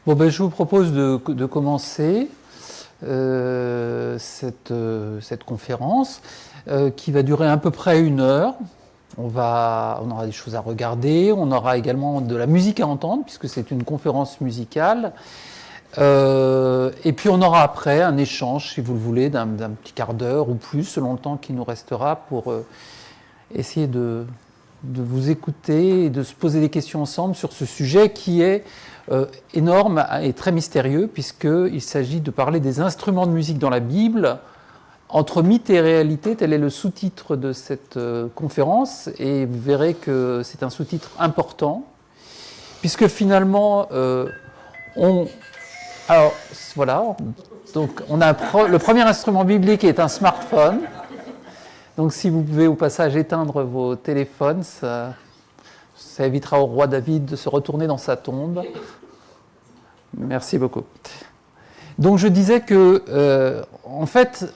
Bon, ben, je vous propose de commencer cette conférence qui va durer à peu près 1 heure. On aura des choses à regarder, on aura également de la musique à entendre, puisque c'est une conférence musicale. Et puis on aura après un échange, si vous le voulez, d'un petit quart d'heure ou plus, selon le temps qui nous restera, pour essayer de vous écouter et de se poser des questions ensemble sur ce sujet qui est énorme et très mystérieux, puisqu'il s'agit de parler des instruments de musique dans la Bible, entre mythe et réalité. Tel est le sous-titre de cette conférence, et vous verrez que c'est un sous-titre important, puisque finalement, alors voilà, donc on a le premier instrument biblique est un smartphone. Donc si vous pouvez au passage éteindre vos téléphones, ça évitera au roi David de se retourner dans sa tombe. Merci beaucoup. Donc je disais que, en fait,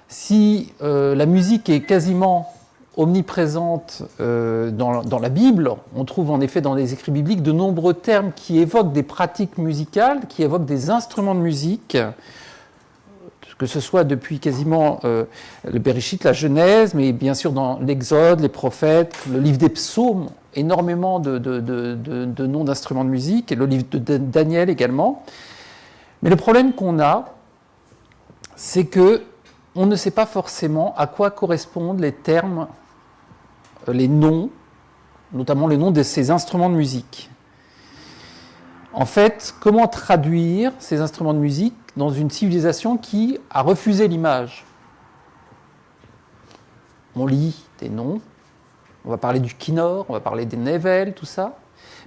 si la musique est quasiment omniprésente dans la Bible, on trouve en effet dans les écrits bibliques de nombreux termes qui évoquent des pratiques musicales, qui évoquent des instruments de musique, que ce soit depuis quasiment le Bereshit, la Genèse, mais bien sûr dans l'Exode, les prophètes, le livre des psaumes, énormément de noms d'instruments de musique, et le livre de Daniel également. Mais le problème qu'on a, c'est qu'on ne sait pas forcément à quoi correspondent les termes, les noms, notamment les noms de ces instruments de musique. En fait, comment traduire ces instruments de musique dans une civilisation qui a refusé l'image? On lit des noms, on va parler du kinnor, on va parler des nevel, tout ça,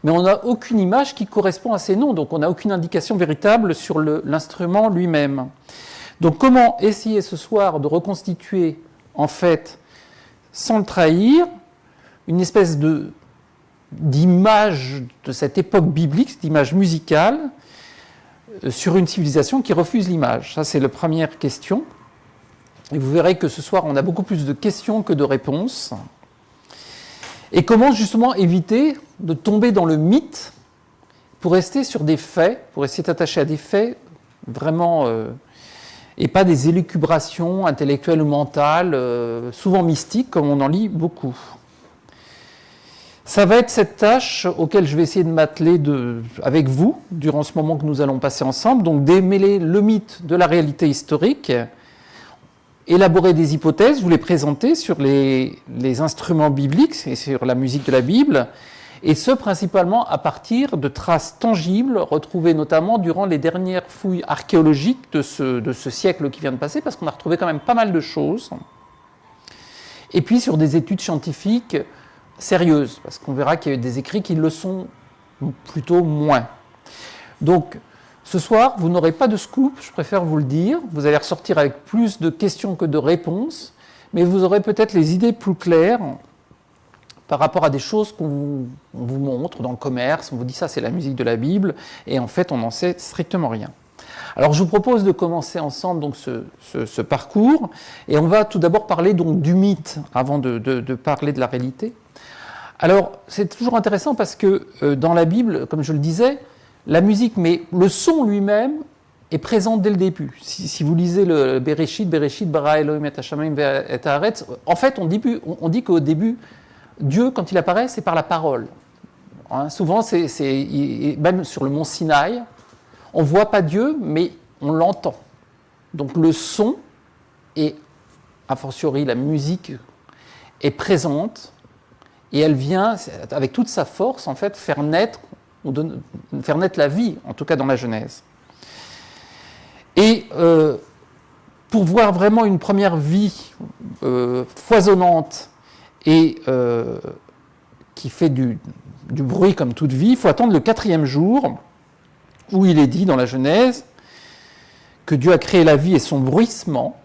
mais on n'a aucune image qui correspond à ces noms, donc on n'a aucune indication véritable sur l'instrument lui-même. Donc comment essayer ce soir de reconstituer, en fait, sans le trahir, une espèce d'image de cette époque biblique, d'image musicale, sur une civilisation qui refuse l'image? Ça, c'est la première question. Et vous verrez que ce soir, on a beaucoup plus de questions que de réponses. Et comment, justement, éviter de tomber dans le mythe pour rester sur des faits, pour essayer d'attacher à des faits vraiment, et pas des élucubrations intellectuelles ou mentales, souvent mystiques, comme on en lit beaucoup. Ça va être cette tâche auquel je vais essayer de m'atteler avec vous durant ce moment que nous allons passer ensemble, donc démêler le mythe de la réalité historique, élaborer des hypothèses, vous les présenter sur les instruments bibliques et sur la musique de la Bible, et ce principalement à partir de traces tangibles retrouvées notamment durant les dernières fouilles archéologiques de ce siècle qui vient de passer, parce qu'on a retrouvé quand même pas mal de choses, et puis sur des études scientifiques sérieuses, parce qu'on verra qu'il y a eu des écrits qui le sont plutôt moins. Donc, ce soir, vous n'aurez pas de scoop, je préfère vous le dire. Vous allez ressortir avec plus de questions que de réponses, mais vous aurez peut-être les idées plus claires par rapport à des choses qu'on vous montre dans le commerce. On vous dit ça, c'est la musique de la Bible, et en fait, on n'en sait strictement rien. Alors, je vous propose de commencer ensemble donc, ce parcours, et on va tout d'abord parler donc, du mythe avant de parler de la réalité. Alors, c'est toujours intéressant parce que dans la Bible, comme je le disais, la musique, mais le son lui-même est présent dès le début. Si vous lisez le Bereshit, bara Elohim et Hashamayim et Haaretz, en fait, on dit qu'au début, Dieu, quand il apparaît, c'est par la parole. Hein, souvent, même sur le mont Sinaï, on ne voit pas Dieu, mais on l'entend. Donc le son, et a fortiori la musique, est présente, et elle vient, avec toute sa force, en fait, faire naître la vie, en tout cas dans la Genèse. Et pour voir vraiment une première vie foisonnante et qui fait du bruit comme toute vie, il faut attendre le 4e jour, où il est dit dans la Genèse que Dieu a créé la vie et son bruissement,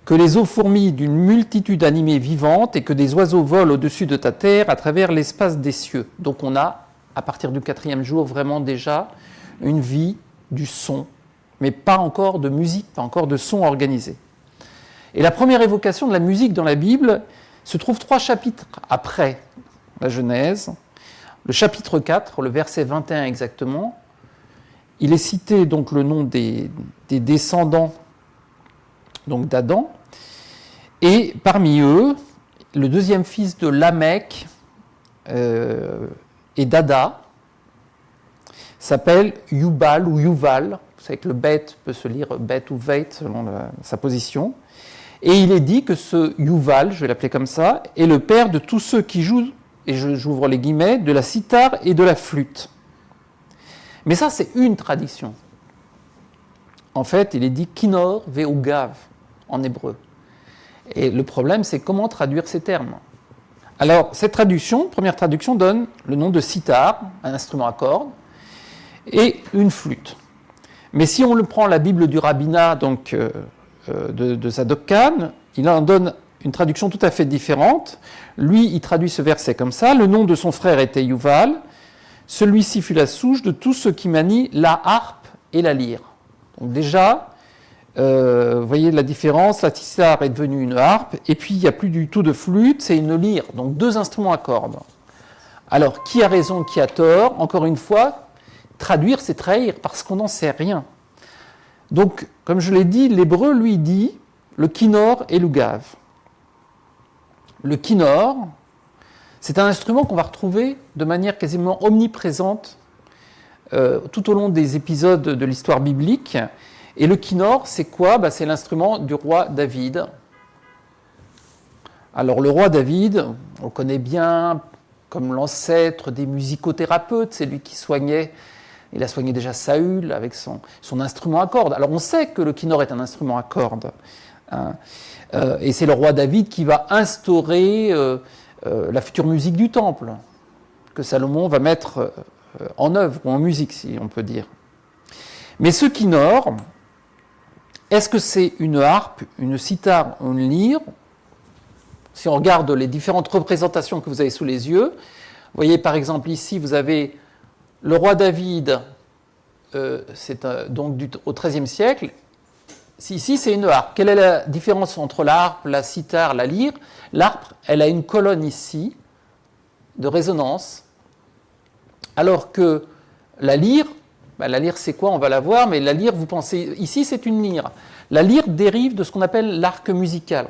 que les eaux fourmillent d'une multitude animée vivante et que des oiseaux volent au-dessus de ta terre à travers l'espace des cieux. Donc on a, à partir du 4e jour, vraiment déjà une vie du son, mais pas encore de musique, pas encore de son organisé. Et la première évocation de la musique dans la Bible se trouve 3 chapitres après la Genèse. Le chapitre 4, le verset 21 exactement, il est cité donc le nom des descendants donc d'Adam, et parmi eux, le deuxième fils de Lamech et d'Ada s'appelle Yubal ou Yuval. Vous savez que le bet peut se lire bet ou veit selon sa position. Et il est dit que ce Yuval, je vais l'appeler comme ça, est le père de tous ceux qui jouent, et j'ouvre les guillemets, de la cithare et de la flûte. Mais ça, c'est une tradition. En fait, il est dit kinor ve'ugav en hébreu. Et le problème, c'est comment traduire ces termes. Alors, cette traduction, première traduction, donne le nom de cithare, un instrument à cordes, et une flûte. Mais si on le prend la Bible du rabbinat, donc de Zadok Khan, il en donne une traduction tout à fait différente. Lui, il traduit ce verset comme ça. Le nom de son frère était Yuval. Celui-ci fut la souche de tous ceux qui manient la harpe et la lyre. Donc déjà, vous voyez la différence, la cithare est devenue une harpe, et puis il n'y a plus du tout de flûte, c'est une lyre, donc deux instruments à cordes. Alors, qui a raison, qui a tort? Encore une fois, traduire, c'est trahir, parce qu'on n'en sait rien. Donc, comme je l'ai dit, l'hébreu, lui, dit le kinor et l'ugav. Le kinor, c'est un instrument qu'on va retrouver de manière quasiment omniprésente tout au long des épisodes de l'histoire biblique. Et le kinor, c'est quoi? C'est l'instrument du roi David. Alors le roi David, on le connaît bien comme l'ancêtre des musicothérapeutes, c'est lui qui soignait, il a soigné déjà Saül avec son instrument à cordes. Alors on sait que le kinor est un instrument à cordes, hein, et c'est le roi David qui va instaurer la future musique du temple, que Salomon va mettre en œuvre, ou en musique si on peut dire. Mais ce kinor, est-ce que c'est une harpe, une cithare ou une lyre? Si on regarde les différentes représentations que vous avez sous les yeux, vous voyez par exemple ici, vous avez le roi David, c'est donc au XIIIe siècle. Ici, c'est une harpe. Quelle est la différence entre la harpe, la cithare, la lyre? L'harpe, elle a une colonne ici de résonance, alors que la lyre, la lyre, c'est quoi? On va la voir, mais la lyre, vous pensez, ici, c'est une lyre. La lyre dérive de ce qu'on appelle l'arc musical.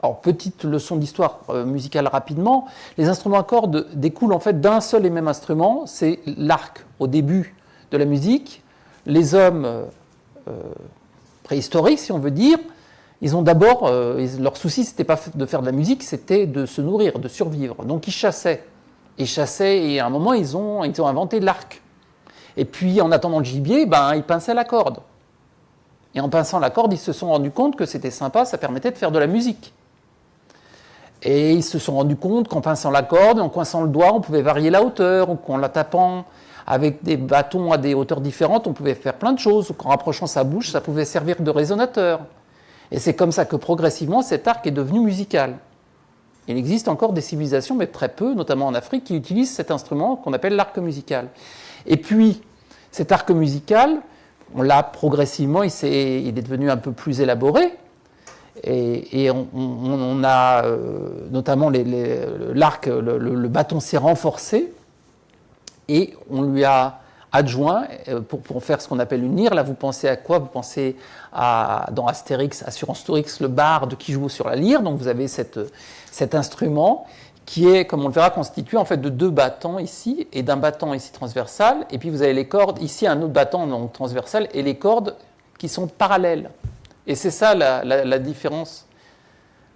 Alors, petite leçon d'histoire musicale rapidement, les instruments à cordes découlent en fait d'un seul et même instrument, c'est l'arc. Au début de la musique, les hommes préhistoriques, si on veut dire, ils ont d'abord, leur souci, c'était pas de faire de la musique, c'était de se nourrir, de survivre. Donc, ils chassaient. Et à un moment, ils ont inventé l'arc. Et puis, en attendant le gibier, ils pinçaient la corde. Et en pinçant la corde, ils se sont rendus compte que c'était sympa, ça permettait de faire de la musique. Et ils se sont rendus compte qu'en pinçant la corde, en coinçant le doigt, on pouvait varier la hauteur, ou qu'en la tapant avec des bâtons à des hauteurs différentes, on pouvait faire plein de choses, ou qu'en rapprochant sa bouche, ça pouvait servir de résonateur. Et c'est comme ça que progressivement, cet arc est devenu musical. Il existe encore des civilisations, mais très peu, notamment en Afrique, qui utilisent cet instrument qu'on appelle l'arc musical. Et puis, cet arc musical, on l'a progressivement, il est devenu un peu plus élaboré, et on a notamment l'arc, le bâton s'est renforcé, et on lui a adjoint, pour faire ce qu'on appelle une lyre. Là, vous pensez à quoi? Vous pensez dans Astérix, Assurancetorix, le barde qui joue sur la lyre. Donc vous avez cet instrument qui est, comme on le verra, constitué en fait de deux battants ici, et d'un battant ici transversal, et puis vous avez les cordes, ici un autre battant donc transversal, et les cordes qui sont parallèles. Et c'est ça la différence.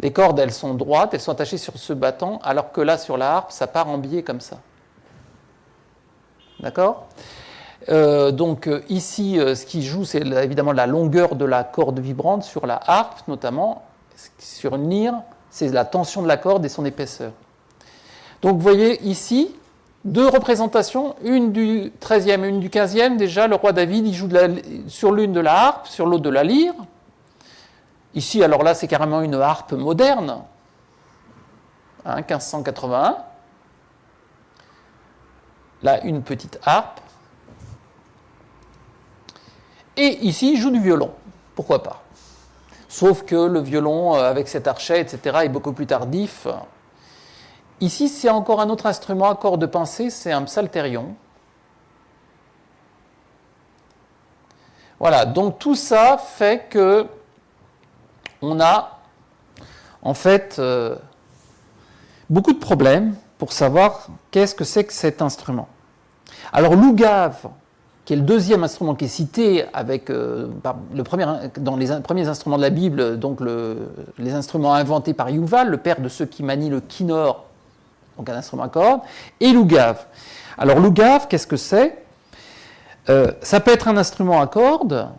Les cordes, elles sont droites, elles sont attachées sur ce battant, alors que là, sur la harpe, ça part en biais comme ça. D'accord? Donc ici, ce qui joue, c'est évidemment la longueur de la corde vibrante sur la harpe, notamment. Sur une lyre, c'est la tension de la corde et son épaisseur. Donc vous voyez ici, deux représentations, une du XIIIe et une du XVe. Déjà, le roi David, il joue sur l'une de la harpe, sur l'autre de la lyre. Ici, alors là, c'est carrément une harpe moderne, 1581. Là, une petite harpe. Et ici, il joue du violon. Pourquoi pas? Sauf que le violon, avec cet archet, etc., est beaucoup plus tardif. Ici, c'est encore un autre instrument à cordes pincées, c'est un psalterion. Voilà, donc tout ça fait que on a en fait beaucoup de problèmes pour savoir qu'est-ce que c'est que cet instrument. Alors l'ougave, qui est le deuxième instrument qui est cité avec, dans les premiers instruments de la Bible, donc les instruments inventés par Yuval, le père de ceux qui manient le kinnor, donc un instrument à cordes, et l'ougave. Alors l'ougave, qu'est-ce que c'est ? Ça peut être un instrument à cordes,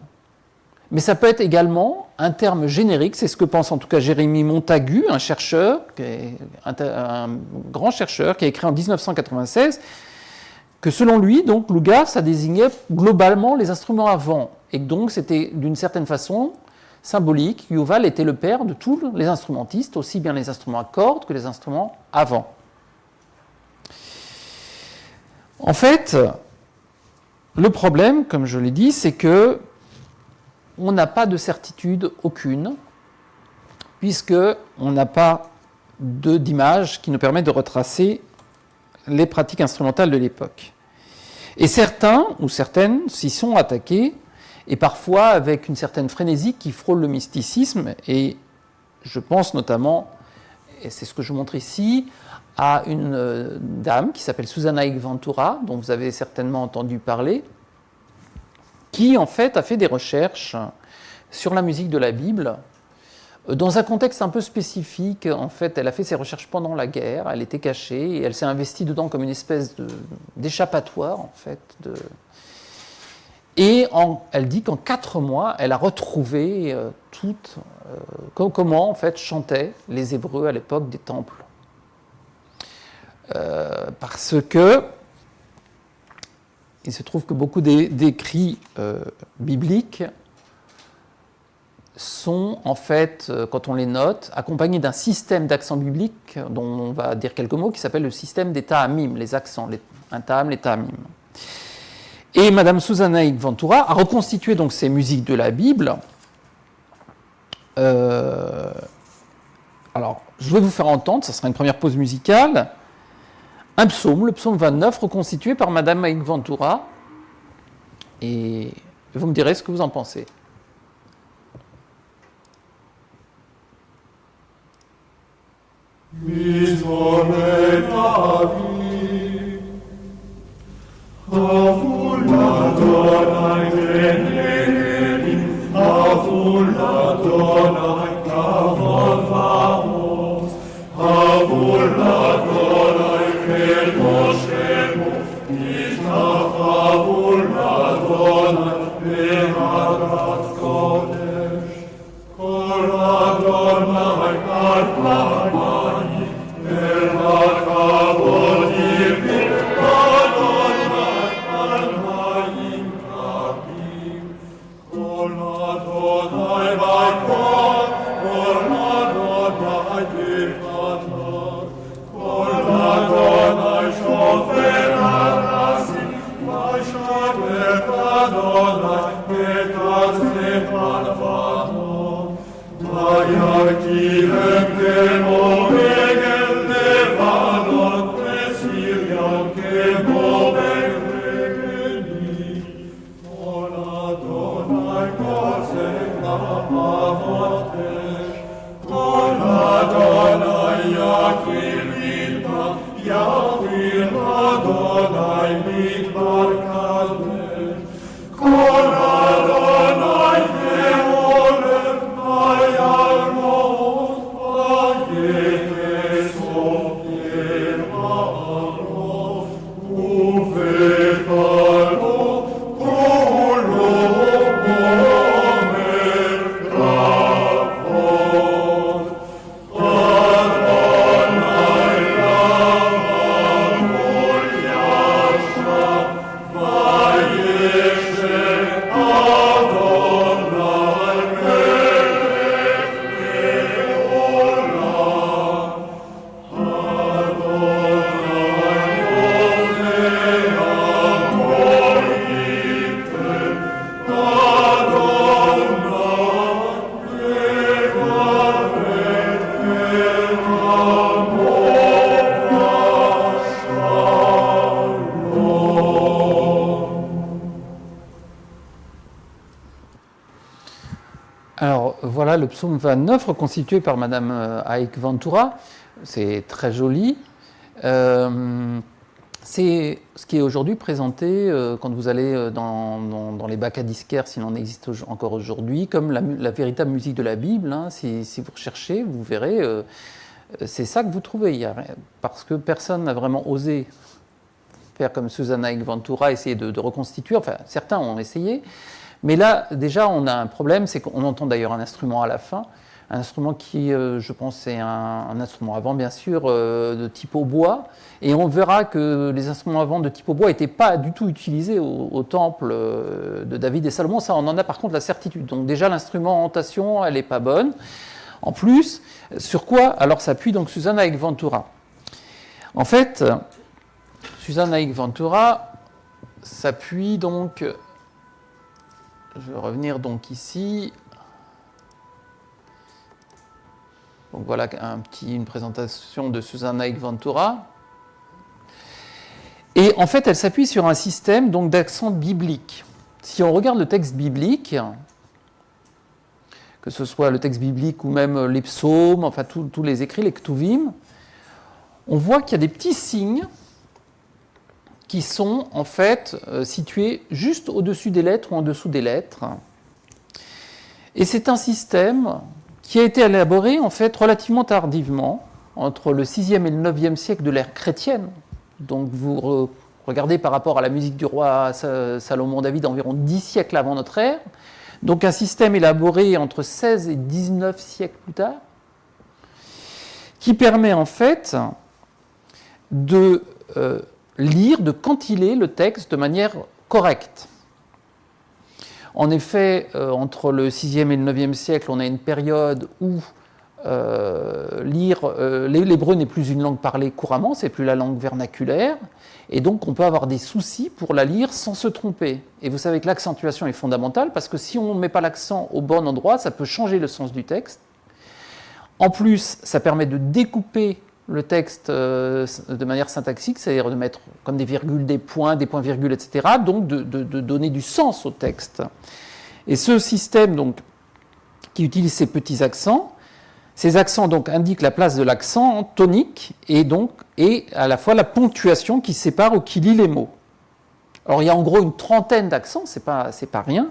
mais ça peut être également un terme générique, c'est ce que pense en tout cas Jérémy Montagu, un chercheur, un grand chercheur qui a écrit en 1996, que selon lui, donc, l'ougave, ça désignait globalement les instruments à vent, et donc c'était d'une certaine façon symbolique. Yuval était le père de tous les instrumentistes, aussi bien les instruments à cordes que les instruments à vent. En fait, le problème, comme je l'ai dit, c'est que on n'a pas de certitude aucune, puisqu'on n'a pas d'image qui nous permet de retracer les pratiques instrumentales de l'époque. Et certains ou certaines s'y sont attaqués, et parfois avec une certaine frénésie qui frôle le mysticisme, et je pense notamment, et c'est ce que je montre ici, à une dame qui s'appelle Susana Ventura, dont vous avez certainement entendu parler, qui en fait a fait des recherches sur la musique de la Bible, dans un contexte un peu spécifique. En fait, elle a fait ses recherches pendant la guerre, elle était cachée, et elle s'est investie dedans comme une espèce d'échappatoire, en fait. Et elle dit qu'en 4 mois, elle a retrouvé comment, en fait, chantaient les Hébreux à l'époque des temples. Parce que il se trouve que beaucoup d'écrits bibliques sont, en fait, quand on les note, accompagnés d'un système d'accents bibliques dont on va dire quelques mots, qui s'appelle le système des ta'amim, les accents, un ta'am, les ta'amim. Et Madame Susana Ventura a reconstitué donc ces musiques de la Bible. Alors, je vais vous faire entendre, ça sera une première pause musicale, un psaume, le psaume 29, reconstitué par Madame Ventura, et vous me direz ce que vous en pensez. Oh psaume 29, reconstitué par Madame Aik Ventura. C'est très joli. C'est ce qui est aujourd'hui présenté quand vous allez dans les bacs à disquaires, s'il en existe encore aujourd'hui, comme la véritable musique de la Bible. Hein. Si vous recherchez, vous verrez, c'est ça que vous trouvez. Parce que personne n'a vraiment osé faire comme Susana Aik Ventura, essayer de reconstituer. Enfin, certains ont essayé. Mais là, déjà, on a un problème, c'est qu'on entend d'ailleurs un instrument à la fin. Un instrument qui, je pense, est un instrument avant, bien sûr, de type hautbois. Et on verra que les instruments avant de type hautbois n'étaient pas du tout utilisés au temple de David et Salomon. Ça, on en a par contre la certitude. Donc déjà, l'instrumentation, elle n'est pas bonne. En plus, sur quoi alors s'appuie donc Susana Aik Ventura? En fait, Susana Aik Ventura s'appuie donc... Je vais revenir donc ici... Donc voilà une présentation de Susana Aik Ventura. Et en fait, elle s'appuie sur un système donc d'accent biblique. Si on regarde le texte biblique, que ce soit le texte biblique ou même les psaumes, enfin tous les écrits, les ktuvim, on voit qu'il y a des petits signes qui sont en fait situés juste au-dessus des lettres ou en dessous des lettres. Et c'est un système qui a été élaboré en fait relativement tardivement, entre le 6e et le 9e siècle de l'ère chrétienne. Donc vous regardez par rapport à la musique du roi Salomon David, environ 10 siècles avant notre ère. Donc un système élaboré entre 16 et 19 siècles plus tard, qui permet en fait de lire, de cantiler le texte de manière correcte. En effet, entre le 6e et le 9e siècle, on a une période où l'hébreu n'est plus une langue parlée couramment, c'est plus la langue vernaculaire, et donc on peut avoir des soucis pour la lire sans se tromper. Et vous savez que l'accentuation est fondamentale, parce que si on ne met pas l'accent au bon endroit, ça peut changer le sens du texte. En plus, ça permet de découper le texte de manière syntaxique, c'est-à-dire de mettre comme des virgules, des points-virgules, etc., donc de donner du sens au texte. Et ce système donc, qui utilise ces petits accents, ces accents donc, indiquent la place de l'accent tonique et à la fois la ponctuation qui sépare ou qui lie les mots. Alors il y a en gros une trentaine d'accents, c'est pas rien.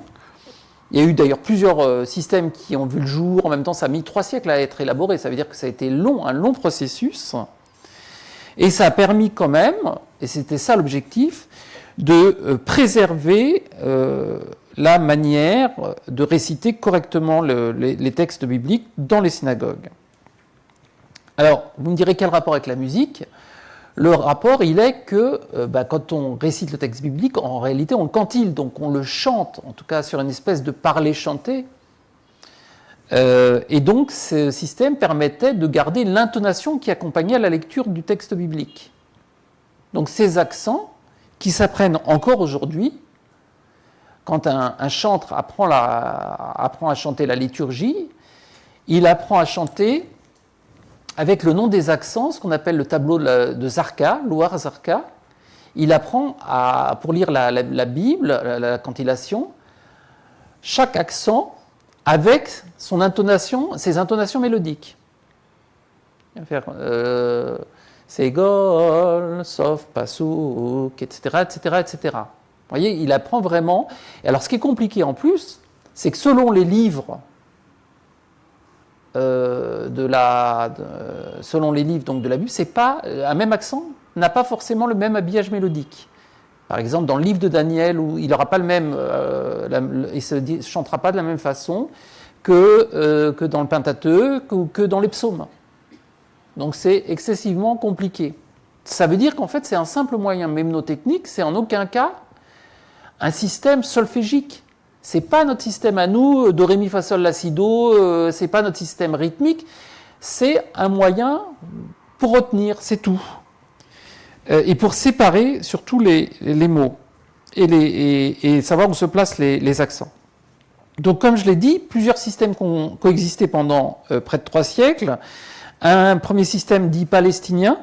Il y a eu d'ailleurs plusieurs systèmes qui ont vu le jour. En même temps, ça a mis 3 siècles à être élaboré. Ça veut dire que ça a été un long processus. Et ça a permis quand même, et c'était ça l'objectif, de préserver la manière de réciter correctement les textes bibliques dans les synagogues. Alors, vous me direz quel rapport avec la musique ? Le rapport, il est que quand on récite le texte biblique, en réalité, on le cantile, donc on le chante, en tout cas sur une espèce de parler chanté. Et donc, ce système permettait de garder l'intonation qui accompagnait la lecture du texte biblique. Donc, ces accents, qui s'apprennent encore aujourd'hui, quand un chantre apprend à chanter la liturgie, il apprend à chanter avec le nom des accents, ce qu'on appelle le tableau de Zarka, Loar Zarka. Il apprend pour lire la Bible, la cantillation, chaque accent avec son intonation, ses intonations mélodiques. Segol, Sof, Pasuk, etc., etc., etc. Vous voyez, il apprend vraiment. Et alors, ce qui est compliqué en plus, c'est que selon les livres selon les livres donc de la Bible, c'est pas un même accent n'a pas forcément le même habillage mélodique. Par exemple, dans le livre de Daniel, où il n'aura pas le même, il se chantera pas de la même façon que dans le Pentateuque ou que dans les psaumes. Donc c'est excessivement compliqué. Ça veut dire qu'en fait c'est un simple moyen mnémotechnique, c'est en aucun cas un système solfégique. C'est pas notre système à nous, do, ré, mi, fa, sol, la, si, do, c'est pas notre système rythmique, c'est un moyen pour retenir, c'est tout. Et pour séparer surtout les mots et savoir où se placent les accents. Donc comme je l'ai dit, plusieurs systèmes ont coexisté pendant près de 3 siècles. Un premier système dit palestinien,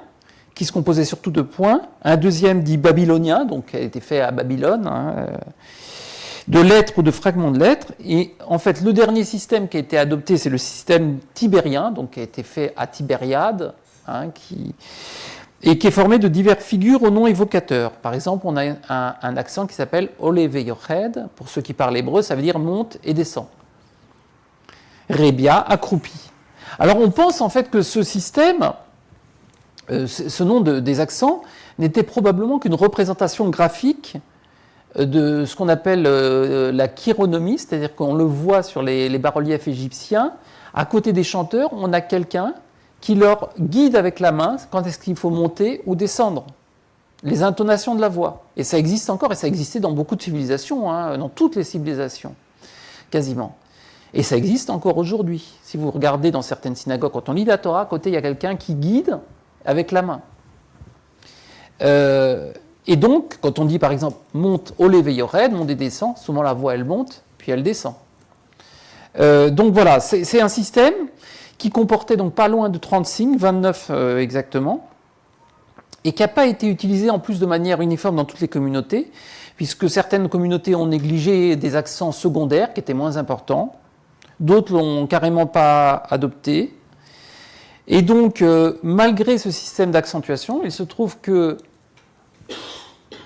qui se composait surtout de points. Un deuxième dit babylonien, donc qui a été fait à Babylone, de lettres ou de fragments de lettres. Et en fait, le dernier système qui a été adopté, c'est le système tibérien, donc qui a été fait à Tibériade, et qui est formé de diverses figures aux noms évocateurs. Par exemple, on a un accent qui s'appelle Ole Veyored. Pour ceux qui parlent hébreu, ça veut dire monte et descend. Rebia, accroupi. Alors on pense en fait que ce système, ce nom des accents, n'était probablement qu'une représentation graphique de ce qu'on appelle la chironomie, c'est-à-dire qu'on le voit sur les bas-reliefs égyptiens. À côté des chanteurs, on a quelqu'un qui leur guide avec la main quand est-ce qu'il faut monter ou descendre. Les intonations de la voix. Et ça existe encore, et ça existait dans beaucoup de civilisations, dans toutes les civilisations, quasiment. Et ça existe encore aujourd'hui. Si vous regardez dans certaines synagogues, quand on lit la Torah, à côté, il y a quelqu'un qui guide avec la main. Et donc, quand on dit par exemple monte, ole veyored, monte et descend, souvent la voix elle monte, puis elle descend. Donc voilà, c'est un système qui comportait donc pas loin de 30 signes, 29 exactement, et qui n'a pas été utilisé en plus de manière uniforme dans toutes les communautés, puisque certaines communautés ont négligé des accents secondaires qui étaient moins importants, d'autres l'ont carrément pas adopté. Et donc, malgré ce système d'accentuation, il se trouve que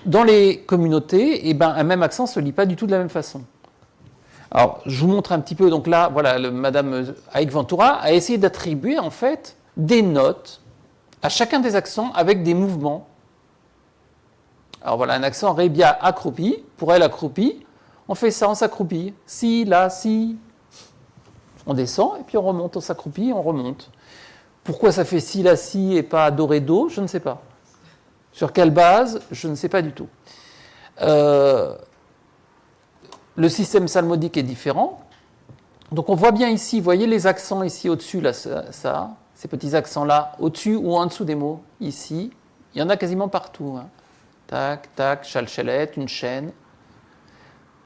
dans les communautés, un même accent ne se lit pas du tout de la même façon. Alors, je vous montre un petit peu. Donc là, voilà, Madame Aik Ventura a essayé d'attribuer en fait des notes à chacun des accents avec des mouvements. Alors voilà, un accent rébia accroupi. Pour elle, accroupi, on fait ça, on s'accroupit. Si, là, si. On descend et puis on remonte, on s'accroupit et on remonte. Pourquoi ça fait si, là, si et pas do, ré, do, je ne sais pas. Sur quelle base, je ne sais pas du tout. Le système psalmodique est différent. Donc on voit bien ici, vous voyez les accents ici au-dessus, là, ces petits accents-là, au-dessus ou en dessous des mots, ici. Il y en a quasiment partout. Tac, tac, chalchalette, une chaîne.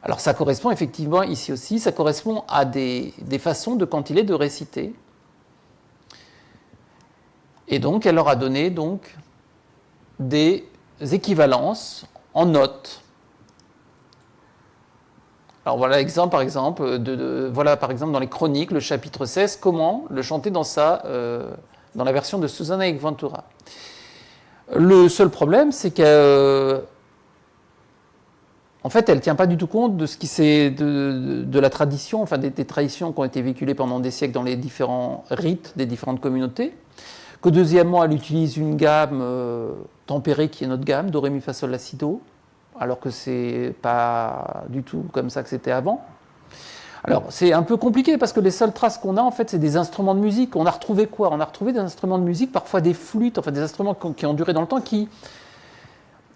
Alors ça correspond effectivement ici aussi, ça correspond à des façons de cantiler, de réciter. Et donc elle leur a donné donc des équivalences en notes. Alors voilà l'exemple par exemple, voilà par exemple dans les Chroniques, le chapitre 16, comment le chanter dans la version de Susanna Aik Ventura. Le seul problème, c'est qu'en fait, elle ne tient pas du tout compte de ce qui de la tradition, enfin des traditions qui ont été véhiculées pendant des siècles dans les différents rites des différentes communautés. Que deuxièmement, elle utilise une gamme tempérée qui est notre gamme, do, ré, mi, fa, sol, la, si, do, alors que c'est pas du tout comme ça que c'était avant. Alors c'est un peu compliqué parce que les seules traces qu'on a en fait c'est des instruments de musique. On a retrouvé quoi? On a retrouvé des instruments de musique, parfois des flûtes, enfin des instruments qui ont duré dans le temps,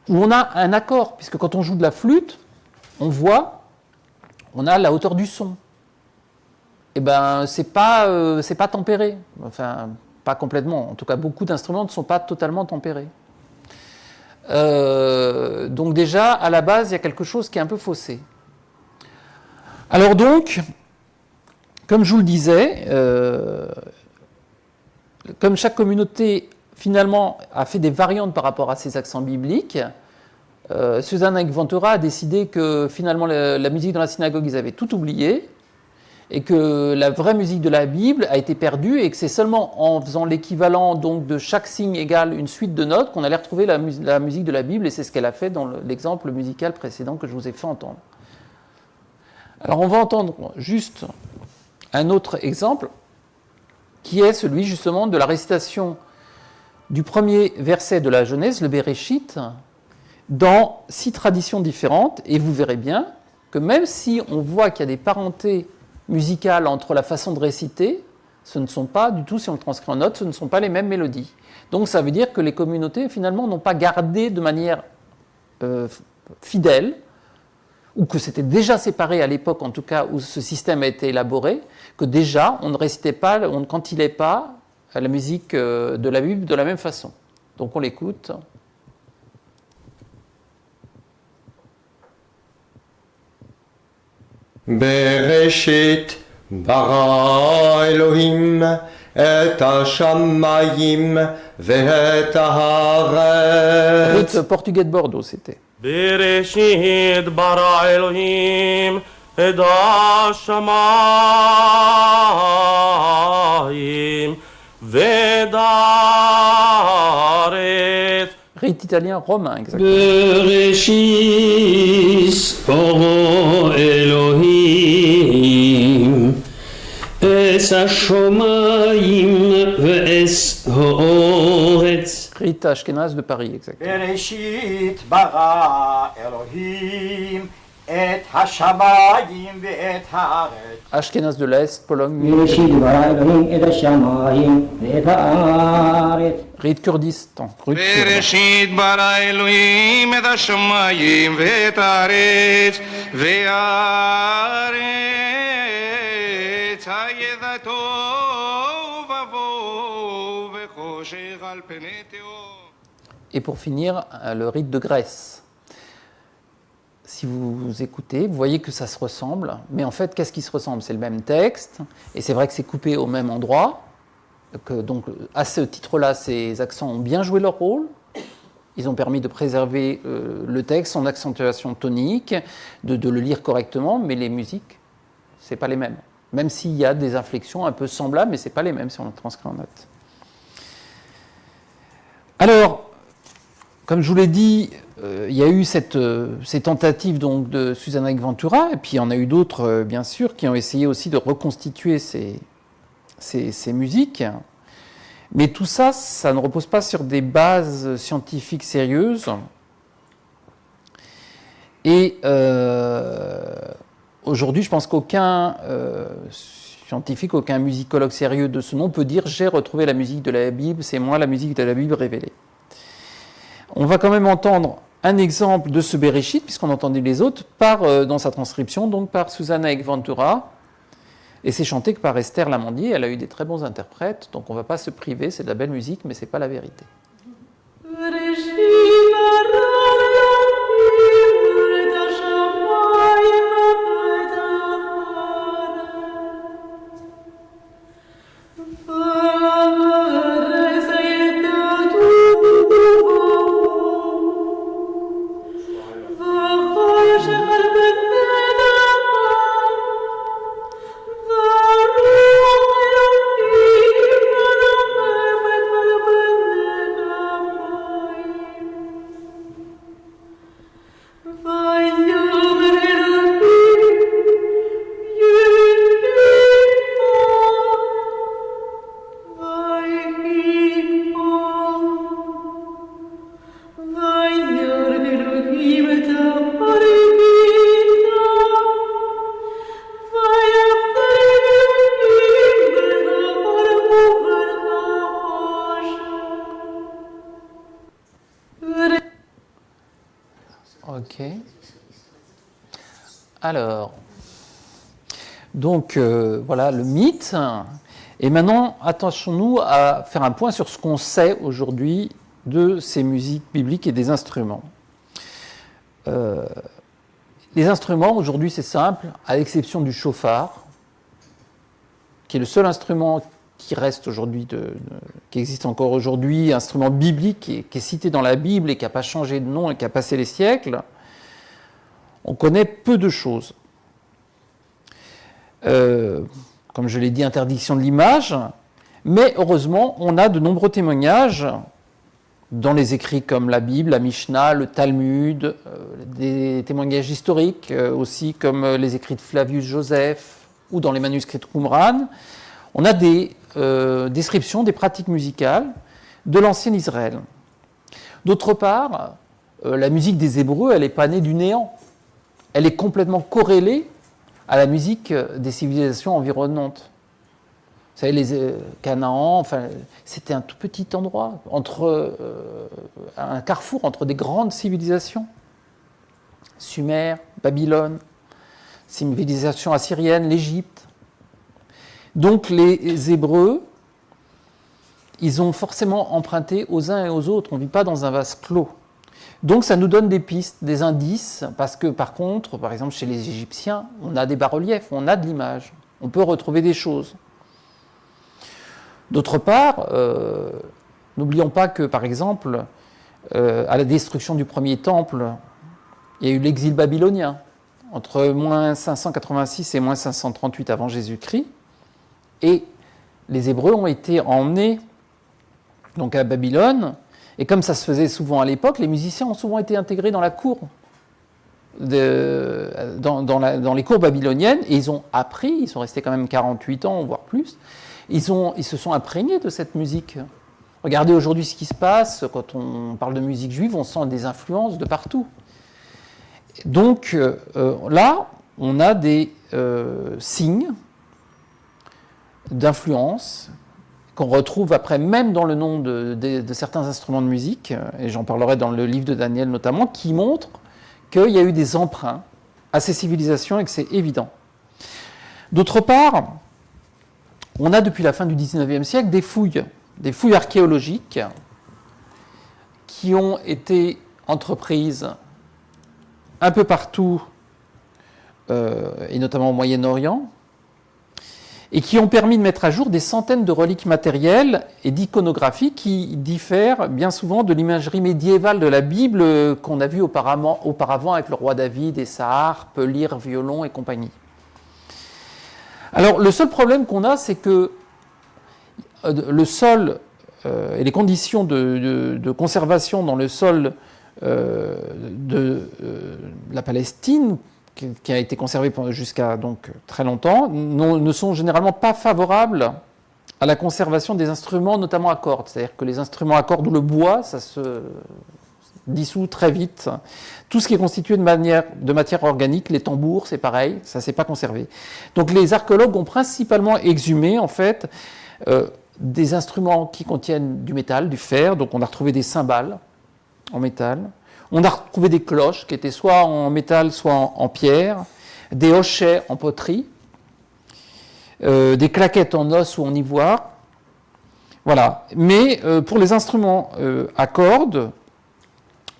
où on a un accord, puisque quand on joue de la flûte, on a la hauteur du son. Et c'est pas tempéré, enfin pas complètement. En tout cas, beaucoup d'instruments ne sont pas totalement tempérés. Donc déjà, à la base, il y a quelque chose qui est un peu faussé. Alors donc, comme je vous le disais, comme chaque communauté finalement a fait des variantes par rapport à ses accents bibliques, Susanna Aik Ventura a décidé que finalement la musique dans la synagogue, ils avaient tout oublié, et que la vraie musique de la Bible a été perdue, et que c'est seulement en faisant l'équivalent donc de chaque signe égale une suite de notes qu'on allait retrouver la musique de la Bible, et c'est ce qu'elle a fait dans l'exemple musical précédent que je vous ai fait entendre. Alors on va entendre juste un autre exemple, qui est celui justement de la récitation du premier verset de la Genèse, le Béréchit, dans 6 traditions différentes, et vous verrez bien que même si on voit qu'il y a des parentés musicales entre la façon de réciter, ce ne sont pas du tout, si on le transcrit en notes, ce ne sont pas les mêmes mélodies. Donc ça veut dire que les communautés finalement n'ont pas gardé de manière fidèle, ou que c'était déjà séparé à l'époque en tout cas où ce système a été élaboré, que déjà on ne récitait pas, on ne cantilait pas la musique de la Bible de la même façon. Donc on l'écoute. Bereshit bara Elohim את השמיים ואת הארץ. Rite portugais de Bordeaux, c'était. בראשית ברא אלוהים את השמיים ואת הארץ. Rite italien romain, exactement. בראשית ברא אלוהים את השמיים ואת הארץ. Rite ashkénaze de Paris, exactement. בראשית ברא אלוהים את השמיים ואת הארץ. Ashkénaze de l'Est, Pologne. בראשית ברא אלוהים את השמיים ואת הארץ. Rite Kurdistan. Rite kurde. בראשית ברא אלוהים את השמיים ואת הארץ, והארץ הידע תוהו ובוהו וחושך על פני תהום. Et pour finir, le rite de Grèce. Si vous écoutez, vous voyez que ça se ressemble, mais en fait, qu'est-ce qui se ressemble? C'est le même texte, et c'est vrai que c'est coupé au même endroit, donc à ce titre-là, ces accents ont bien joué leur rôle, ils ont permis de préserver le texte, son accentuation tonique, de le lire correctement, mais les musiques, c'est pas les mêmes. Même s'il y a des inflexions un peu semblables, mais c'est pas les mêmes si on le transcrit en notes. Alors, comme je vous l'ai dit, il y a eu ces tentatives donc, de Susana Ventura, et puis il y en a eu d'autres, bien sûr, qui ont essayé aussi de reconstituer ces musiques. Mais tout ça, ça ne repose pas sur des bases scientifiques sérieuses. Et aujourd'hui, je pense qu'aucun scientifique, aucun musicologue sérieux de ce nom peut dire « j'ai retrouvé la musique de la Bible, c'est moi la musique de la Bible révélée ». On va quand même entendre un exemple de ce Bereshit, puisqu'on entendait les autres, dans sa transcription, donc par Susana Ventura. Et c'est chanté que par Esther Lamandier. Elle a eu des très bons interprètes, donc on ne va pas se priver, c'est de la belle musique, mais ce n'est pas la vérité. Ok. Alors, donc voilà le mythe. Et maintenant, attachons-nous à faire un point sur ce qu'on sait aujourd'hui de ces musiques bibliques et des instruments. Les instruments, aujourd'hui, c'est simple, à l'exception du shofar, qui est le seul instrument qui reste aujourd'hui, qui existe encore aujourd'hui, instrument biblique qui est cité dans la Bible et qui n'a pas changé de nom et qui a passé les siècles. On connaît peu de choses. Comme je l'ai dit, interdiction de l'image, mais heureusement, on a de nombreux témoignages dans les écrits comme la Bible, la Mishnah, le Talmud, des témoignages historiques aussi comme les écrits de Flavius Joseph ou dans les manuscrits de Qumran. On a des descriptions des pratiques musicales de l'ancien Israël. D'autre part, la musique des Hébreux, elle n'est pas née du néant. Elle est complètement corrélée à la musique des civilisations environnantes. Vous savez, les Canaan, enfin, c'était un tout petit endroit, un carrefour entre des grandes civilisations. Sumer, Babylone, civilisation assyrienne, l'Égypte. Donc les Hébreux, ils ont forcément emprunté aux uns et aux autres. On ne vit pas dans un vase clos. Donc ça nous donne des pistes, des indices, parce que par contre, par exemple chez les Égyptiens, on a des bas-reliefs, on a de l'image, on peut retrouver des choses. D'autre part, n'oublions pas que, par exemple, à la destruction du premier temple, il y a eu l'exil babylonien, entre moins 586 et moins 538 avant Jésus-Christ, et les Hébreux ont été emmenés donc à Babylone, et comme ça se faisait souvent à l'époque, les musiciens ont souvent été intégrés dans la cour, dans les cours babyloniennes, et ils ont appris, ils sont restés quand même 48 ans, voire plus, ils se sont imprégnés de cette musique. Regardez aujourd'hui ce qui se passe, quand on parle de musique juive, on sent des influences de partout. Donc là, on a des signes d'influence qu'on retrouve après même dans le nom de certains instruments de musique, et j'en parlerai dans le livre de Daniel notamment, qui montrent qu'il y a eu des emprunts à ces civilisations et que c'est évident. D'autre part, on a depuis la fin du XIXe siècle des fouilles archéologiques qui ont été entreprises un peu partout, et notamment au Moyen-Orient, et qui ont permis de mettre à jour des centaines de reliques matérielles et d'iconographie qui diffèrent bien souvent de l'imagerie médiévale de la Bible qu'on a vue auparavant avec le roi David et sa harpe, lyre, violon et compagnie. Alors le seul problème qu'on a, c'est que le sol et les conditions de conservation dans le sol de la Palestine, qui a été conservé jusqu'à donc très longtemps, ne sont généralement pas favorables à la conservation des instruments, notamment à cordes. C'est-à-dire que les instruments à cordes ou le bois, ça se dissout très vite. Tout ce qui est constitué de matière organique, les tambours, c'est pareil, ça ne s'est pas conservé. Donc les archéologues ont principalement exhumé, en fait, des instruments qui contiennent du métal, du fer. Donc on a retrouvé des cymbales en métal. On a retrouvé des cloches qui étaient soit en métal, soit en pierre, des hochets en poterie, des claquettes en os ou en ivoire. Voilà. Mais pour les instruments à cordes,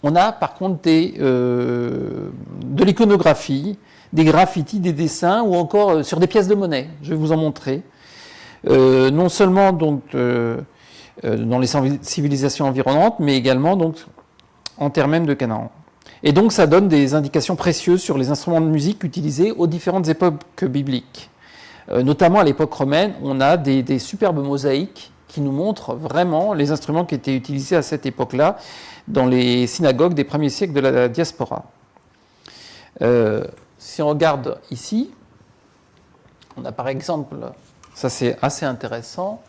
on a par contre de l'iconographie, des graffitis, des dessins, ou encore sur des pièces de monnaie. Je vais vous en montrer. Non seulement donc, dans les civilisations environnantes, mais également donc, en terre même de Canaan. Et donc ça donne des indications précieuses sur les instruments de musique utilisés aux différentes époques bibliques. Notamment à l'époque romaine, on a des superbes mosaïques qui nous montrent vraiment les instruments qui étaient utilisés à cette époque-là dans les synagogues des premiers siècles de la diaspora. Si on regarde ici, on a par exemple, ça c'est assez intéressant,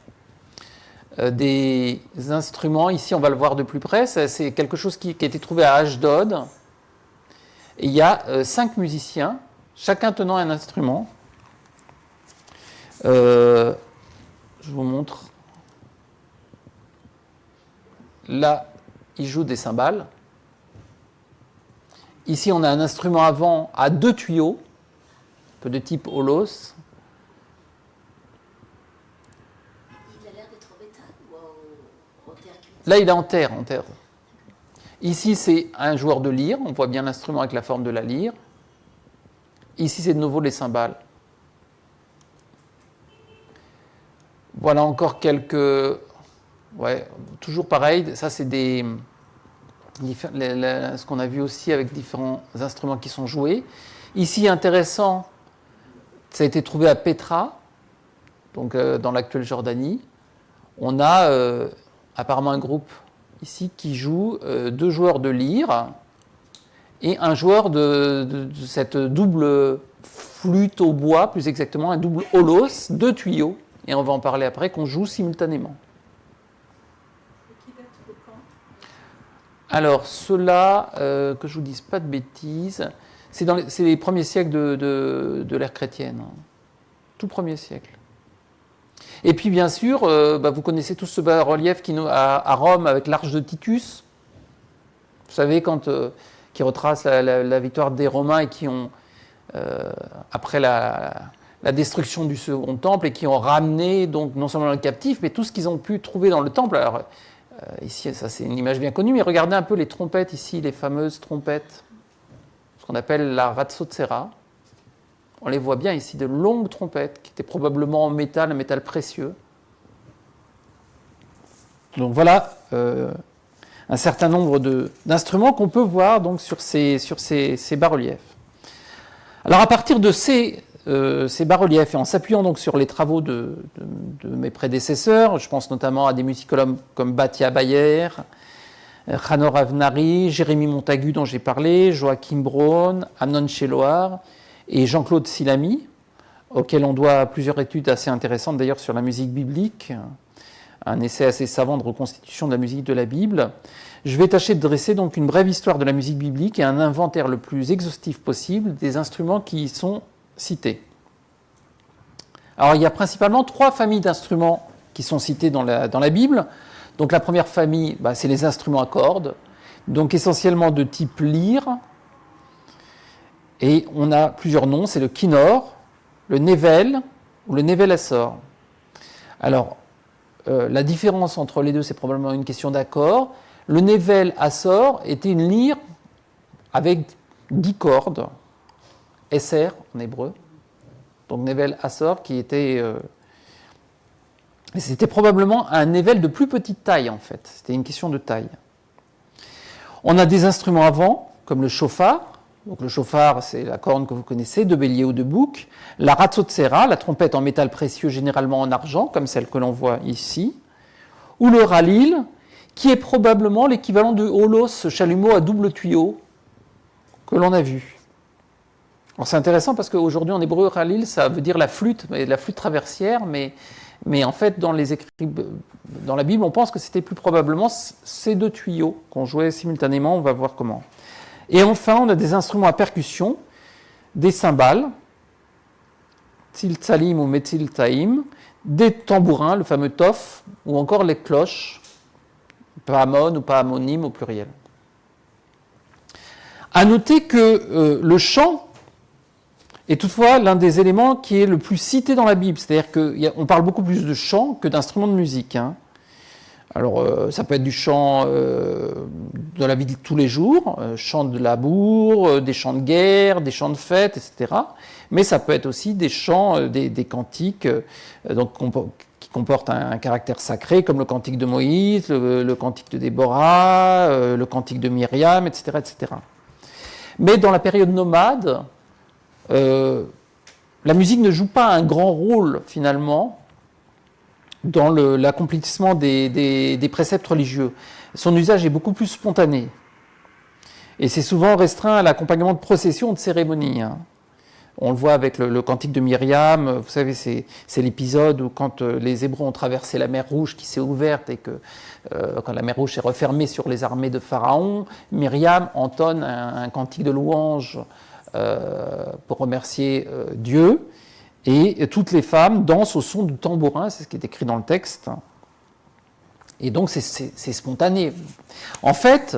des instruments, ici on va le voir de plus près, c'est quelque chose qui a été trouvé à Ashdod. Et il y a 5 musiciens, chacun tenant un instrument. Je vous montre. Là, ils jouent des cymbales. Ici, on a un instrument avant à 2 tuyaux, un peu de type holos. Il a l'air d'être en métal ou en terre cuite? Là, il est en terre. Ici, c'est un joueur de lyre. On voit bien l'instrument avec la forme de la lyre. Ici, c'est de nouveau les cymbales. Voilà encore quelques... Ouais, toujours pareil. Ça, c'est ce qu'on a vu aussi avec différents instruments qui sont joués. Ici, intéressant, ça a été trouvé à Petra, donc dans l'actuelle Jordanie. On a apparemment un groupe ici qui joue 2 joueurs de lyre et un joueur de cette double flûte au bois, plus exactement un double holos, 2 tuyaux, et on va en parler après, qu'on joue simultanément. Alors, ceux-là, que je ne vous dise pas de bêtises, c'est les premiers siècles de l'ère chrétienne. Tout premier siècle. Et puis, bien sûr, vous connaissez tous ce bas-relief à Rome avec l'arche de Titus. Vous savez, qui retrace la victoire des Romains et qui ont, après la destruction du second temple, et qui ont ramené donc, non seulement les captifs, mais tout ce qu'ils ont pu trouver dans le temple. Alors, ici, ça c'est une image bien connue, mais regardez un peu les trompettes ici, les fameuses trompettes, ce qu'on appelle la razzotzera. On les voit bien ici, de longues trompettes qui étaient probablement en métal, un métal précieux. Donc voilà un certain nombre d'instruments qu'on peut voir donc, sur ces bas-reliefs. Alors à partir de ces bas-reliefs et en s'appuyant donc sur les travaux de mes prédécesseurs, je pense notamment à des musicologues comme Batia Bayer, Hanor Avnari, Jérémy Montagu dont j'ai parlé, Joachim Braun, Amnon Cheloar et Jean-Claude Silami, auxquels on doit plusieurs études assez intéressantes d'ailleurs sur la musique biblique, un essai assez savant de reconstitution de la musique de la Bible. Je vais tâcher de dresser donc une brève histoire de la musique biblique et un inventaire le plus exhaustif possible des instruments qui y sont cités. Alors il y a principalement 3 familles d'instruments qui sont cités dans la Bible. Donc la première famille, c'est les instruments à cordes, donc essentiellement de type lyre. Et on a plusieurs noms, c'est le kinnor, le nevel ou le nevel assor. Alors, la différence entre les deux, c'est probablement une question d'accord. Le nevel assor était une lyre avec 10 cordes, esser en hébreu. Donc nevel assor qui était... c'était probablement un nevel de plus petite taille en fait. C'était une question de taille. On a des instruments à vent, comme le shofar. Donc le shofar, c'est la corne que vous connaissez, de bélier ou de bouc. La ratzotsera, la trompette en métal précieux, généralement en argent, comme celle que l'on voit ici. Ou le ralil, qui est probablement l'équivalent de holos, ce chalumeau à double tuyau que l'on a vu. Alors c'est intéressant parce qu'aujourd'hui en hébreu, ralil, ça veut dire la flûte traversière, mais en fait dans les écrits, dans la Bible, on pense que c'était plus probablement ces 2 tuyaux qu'on jouait simultanément, on va voir comment. Et enfin, on a des instruments à percussion, des cymbales, tziltzalim ou metziltaim, des tambourins, le fameux tof, ou encore les cloches, pahamon ou pahamonim au pluriel. À noter que le chant est toutefois l'un des éléments qui est le plus cité dans la Bible, c'est-à-dire qu'on parle beaucoup plus de chant que d'instruments de musique. Alors, ça peut être du chant de la vie de tous les jours, chant de labour, des chants de guerre, des chants de fête, etc. Mais ça peut être aussi des chants, des cantiques qui comportent un caractère sacré, comme le cantique de Moïse, le cantique de Déborah, le cantique de Myriam, etc., etc. Mais dans la période nomade, la musique ne joue pas un grand rôle, finalement, dans l'accomplissement des préceptes religieux. Son usage est beaucoup plus spontané. Et c'est souvent restreint à l'accompagnement de processions, de cérémonies. On le voit avec le cantique de Myriam. Vous savez, c'est l'épisode où quand les Hébreux ont traversé la mer Rouge qui s'est ouverte et que quand la mer Rouge s'est refermée sur les armées de Pharaon, Myriam entonne un cantique de louange pour remercier Dieu. Et toutes les femmes dansent au son du tambourin, c'est ce qui est écrit dans le texte. Et donc c'est spontané. En fait,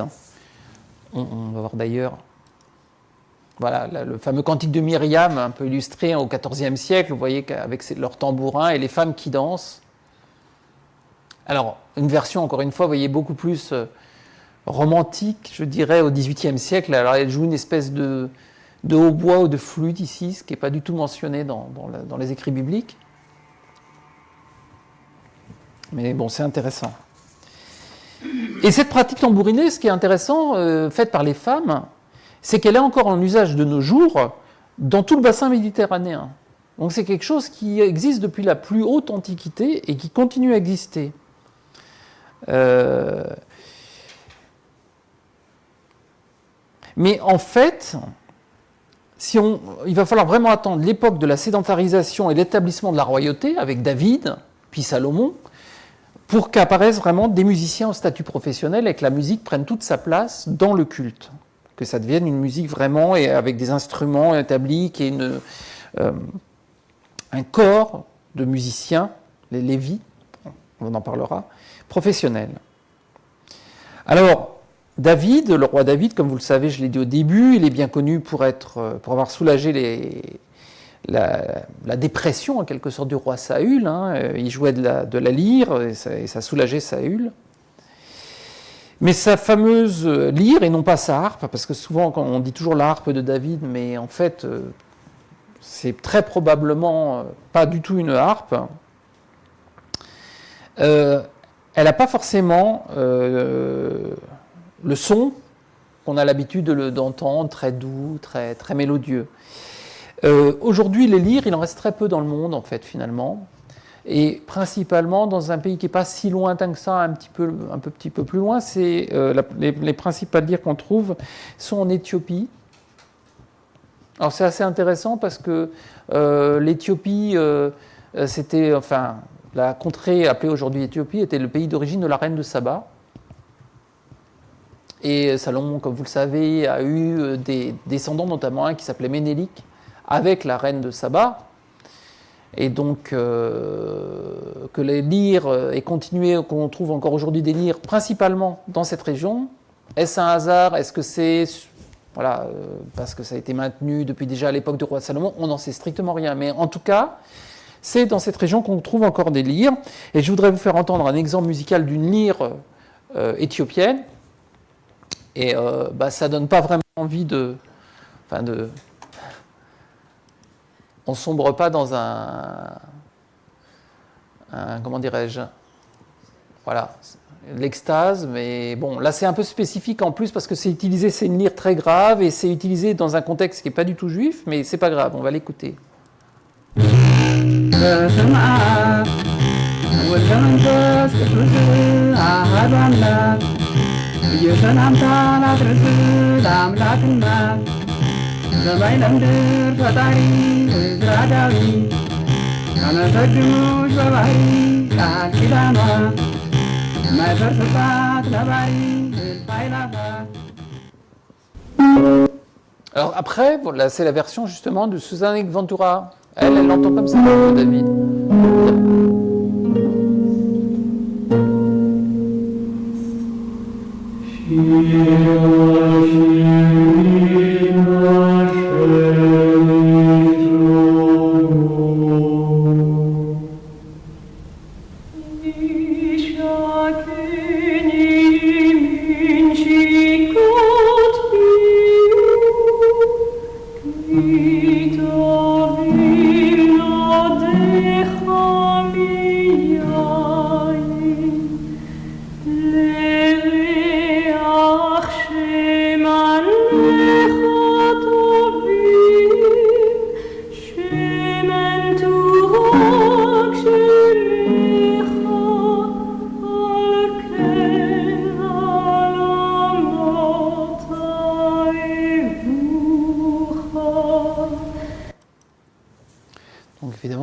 on va voir d'ailleurs, voilà, le fameux cantique de Myriam, un peu illustré au XIVe siècle, vous voyez avec leur tambourin et les femmes qui dansent. Alors, une version, encore une fois, vous voyez, beaucoup plus romantique, je dirais, au XVIIIe siècle. Alors, elle joue une espèce de hautbois ou de flûte ici, ce qui n'est pas du tout mentionné dans les écrits bibliques. Mais bon, c'est intéressant. Et cette pratique tambourinée, ce qui est intéressant, faite par les femmes, c'est qu'elle est encore en usage de nos jours dans tout le bassin méditerranéen. Donc c'est quelque chose qui existe depuis la plus haute antiquité et qui continue à exister. Mais en fait, il va falloir vraiment attendre l'époque de la sédentarisation et l'établissement de la royauté, avec David, puis Salomon, pour qu'apparaissent vraiment des musiciens au statut professionnel et que la musique prenne toute sa place dans le culte. Que ça devienne une musique vraiment et avec des instruments établis, qui est un corps de musiciens, les lévites, on en parlera, professionnels. Alors, David, le roi David, comme vous le savez, je l'ai dit au début, il est bien connu pour avoir soulagé la dépression, en quelque sorte, du roi Saül. Il jouait de la lyre et ça soulageait Saül. Mais sa fameuse lyre, et non pas sa harpe, parce que souvent on dit toujours la harpe de David, mais en fait, c'est très probablement pas du tout une harpe. Elle elle n'a pas forcément le son qu'on a l'habitude d'entendre, très doux, très, très mélodieux. Aujourd'hui, les lyres, il en reste très peu dans le monde, en fait, finalement. Et principalement dans un pays qui n'est pas si lointain que ça, un petit peu plus loin, c'est les principales lyres qu'on trouve sont en Éthiopie. Alors c'est assez intéressant parce que l'Éthiopie, c'était, enfin, la contrée appelée aujourd'hui Éthiopie était le pays d'origine de la reine de Saba. Et Salomon, comme vous le savez, a eu des descendants, notamment un qui s'appelait Ménélik, avec la reine de Saba. Et donc, que les lyres aient continué, qu'on trouve encore aujourd'hui des lyres, principalement dans cette région. Est-ce un hasard? Est-ce que c'est... Voilà, parce que ça a été maintenu depuis déjà à l'époque du roi Salomon, on n'en sait strictement rien. Mais en tout cas, c'est dans cette région qu'on trouve encore des lyres. Et je voudrais vous faire entendre un exemple musical d'une lyre éthiopienne. Et ça donne pas vraiment envie de... On sombre pas dans un comment dirais-je, voilà, l'extase, mais bon, là c'est un peu spécifique en plus parce que c'est utilisé, c'est une lyre très grave et c'est utilisé dans un contexte qui n'est pas du tout juif, mais c'est pas grave, on va l'écouter. Alors après, voilà, c'est la version justement de Susanne Ventura. Elle l'entend comme ça, David.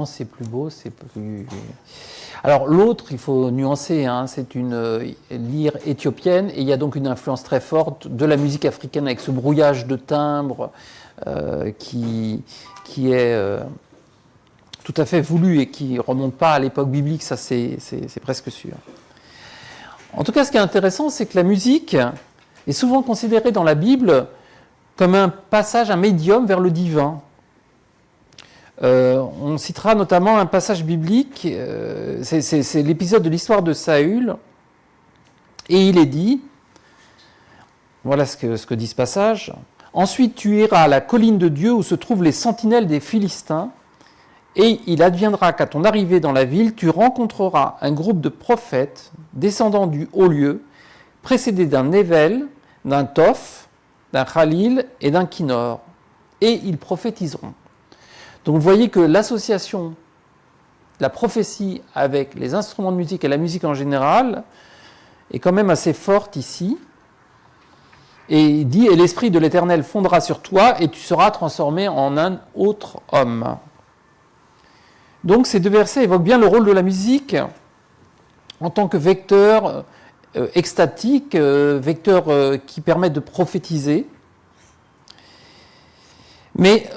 C'est plus beau, c'est plus... Alors l'autre, il faut nuancer, hein, c'est une lyre éthiopienne et il y a donc une influence très forte de la musique africaine avec ce brouillage de timbres qui est tout à fait voulu et qui ne remonte pas à l'époque biblique, ça c'est presque sûr. En tout cas, ce qui est intéressant, c'est que la musique est souvent considérée dans la Bible comme un passage, un médium vers le divin. On citera notamment un passage biblique, c'est l'épisode de l'histoire de Saül, et il est dit, voilà ce que dit ce passage, « Ensuite tu iras à la colline de Dieu où se trouvent les sentinelles des Philistins, et il adviendra qu'à ton arrivée dans la ville, tu rencontreras un groupe de prophètes descendant du haut lieu, précédés d'un Nével, d'un Toph, d'un Khalil et d'un Kinor, et ils prophétiseront. » Donc vous voyez que l'association de la prophétie avec les instruments de musique et la musique en général est quand même assez forte ici. Et il dit « Et l'Esprit de l'Éternel fondera sur toi et tu seras transformé en un autre homme. » Donc ces deux versets évoquent bien le rôle de la musique en tant que vecteur extatique, vecteur qui permet de prophétiser. Mais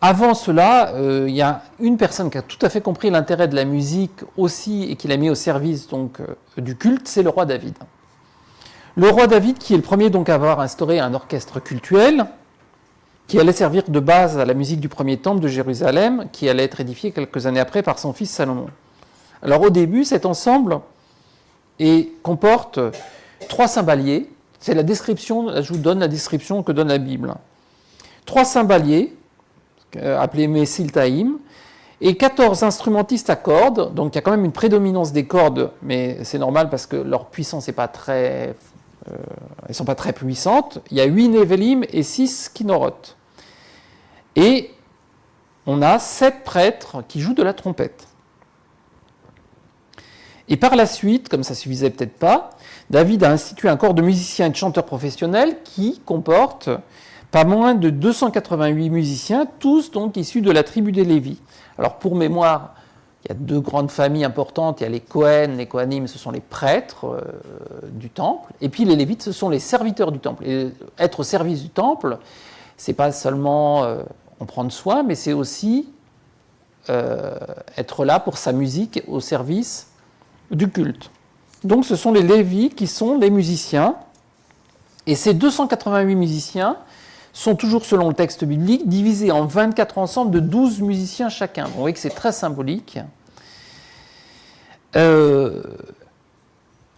avant cela, il y a une personne qui a tout à fait compris l'intérêt de la musique aussi et qui l'a mis au service donc, du culte, c'est le roi David. Le roi David qui est le premier donc à avoir instauré un orchestre cultuel qui allait servir de base à la musique du premier temple de Jérusalem qui allait être édifié quelques années après par son fils Salomon. Alors au début, cet ensemble comporte 3 cymbaliers, c'est la description, je vous donne la description que donne la Bible. 3 cymbaliers, appelés Messiltaïm, et 14 instrumentistes à cordes. Donc il y a quand même une prédominance des cordes, mais c'est normal parce que leur puissance n'est pas très... elles ne sont pas très puissantes. Il y a 8 nevelim et 6 kinoroth. Et on a 7 prêtres qui jouent de la trompette. Et par la suite, comme ça ne suffisait peut-être pas, David a institué un corps de musiciens et de chanteurs professionnels qui comporte pas moins de 288 musiciens, tous donc issus de la tribu des Lévis. Alors pour mémoire, il y a 2 grandes familles importantes, il y a les Kohen, les Kohanim, ce sont les prêtres du temple, et puis les Lévites, ce sont les serviteurs du temple. Et être au service du temple, c'est pas seulement en prendre soin, mais c'est aussi être là pour sa musique au service du culte. Donc ce sont les Lévis qui sont les musiciens, et ces 288 musiciens sont toujours, selon le texte biblique, divisés en 24 ensembles de 12 musiciens chacun. Vous voyez que c'est très symbolique.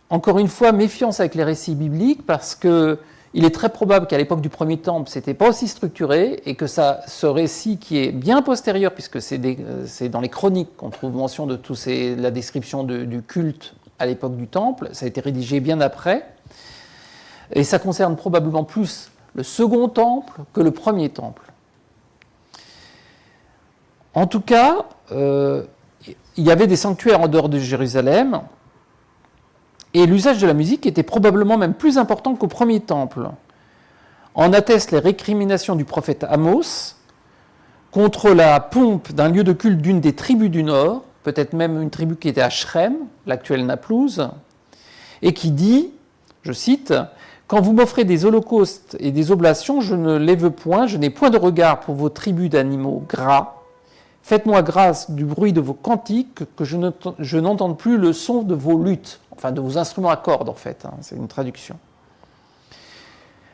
Encore une fois, méfiance avec les récits bibliques, parce qu'il est très probable qu'à l'époque du premier temple, ce n'était pas aussi structuré, et que ce récit qui est bien postérieur, puisque c'est dans les chroniques qu'on trouve mention de la description du culte à l'époque du temple, ça a été rédigé bien après, et ça concerne probablement plus le second temple que le premier temple. En tout cas, il y avait des sanctuaires en dehors de Jérusalem, et l'usage de la musique était probablement même plus important qu'au premier temple. En attestent les récriminations du prophète Amos contre la pompe d'un lieu de culte d'une des tribus du Nord, peut-être même une tribu qui était à Shrem, l'actuelle Naplouse, et qui dit, je cite, « Quand vous m'offrez des holocaustes et des oblations, je ne les veux point, je n'ai point de regard pour vos tribus d'animaux gras. Faites-moi grâce du bruit de vos cantiques, que je n'entende plus le son de vos luttes. » Enfin, de vos instruments à cordes, en fait, hein, c'est une traduction.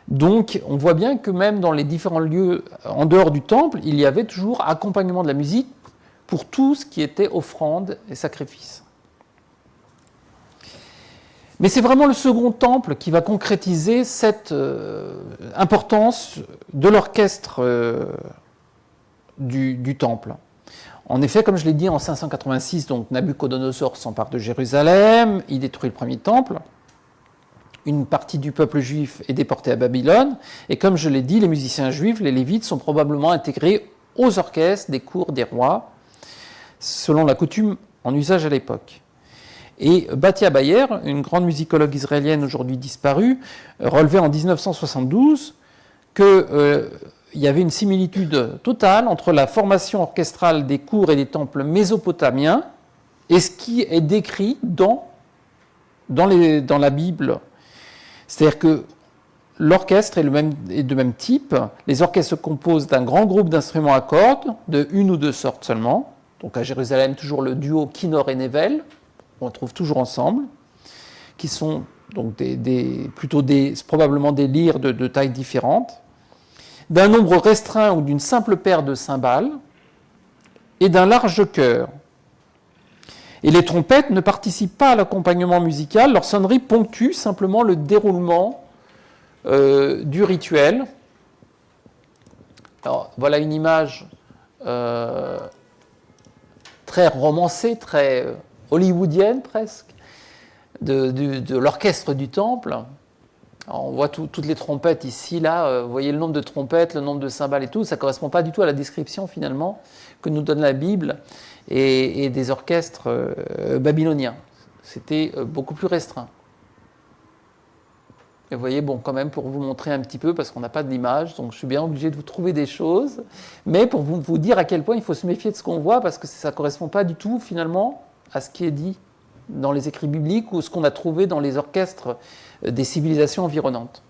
Donc, on voit bien que même dans les différents lieux en dehors du temple, il y avait toujours accompagnement de la musique pour tout ce qui était offrande et sacrifice. Mais c'est vraiment le second temple qui va concrétiser cette importance de l'orchestre du temple. En effet, comme je l'ai dit, en 586, donc Nabuchodonosor s'empare de Jérusalem, il détruit le premier temple, une partie du peuple juif est déportée à Babylone, et comme je l'ai dit, les musiciens juifs, les Lévites, sont probablement intégrés aux orchestres des cours des rois, selon la coutume en usage à l'époque. Et Batia Bayer, une grande musicologue israélienne aujourd'hui disparue, relevait en 1972 qu'il y avait une similitude totale entre la formation orchestrale des cours et des temples mésopotamiens et ce qui est décrit dans la Bible. C'est-à-dire que l'orchestre est de même type. Les orchestres se composent d'un grand groupe d'instruments à cordes, de une ou deux sortes seulement. Donc à Jérusalem, toujours le duo Kinor et Nevel, on trouve toujours ensemble, qui sont donc probablement des lyres de tailles différentes, d'un nombre restreint ou d'une simple paire de cymbales, et d'un large chœur. Et les trompettes ne participent pas à l'accompagnement musical, leur sonnerie ponctue simplement le déroulement du rituel. Alors, voilà une image très romancée, très hollywoodienne presque, de l'orchestre du temple. Alors, on voit toutes les trompettes ici, là, vous voyez le nombre de trompettes, le nombre de cymbales et tout, ça ne correspond pas du tout à la description finalement que nous donne la Bible et des orchestres babyloniens. C'était beaucoup plus restreint. Et vous voyez, bon, quand même, pour vous montrer un petit peu, parce qu'on n'a pas d'image, donc je suis bien obligé de vous trouver des choses, mais pour vous dire à quel point il faut se méfier de ce qu'on voit, parce que ça ne correspond pas du tout, finalement, à ce qui est dit dans les écrits bibliques ou ce qu'on a trouvé dans les orchestres des civilisations environnantes.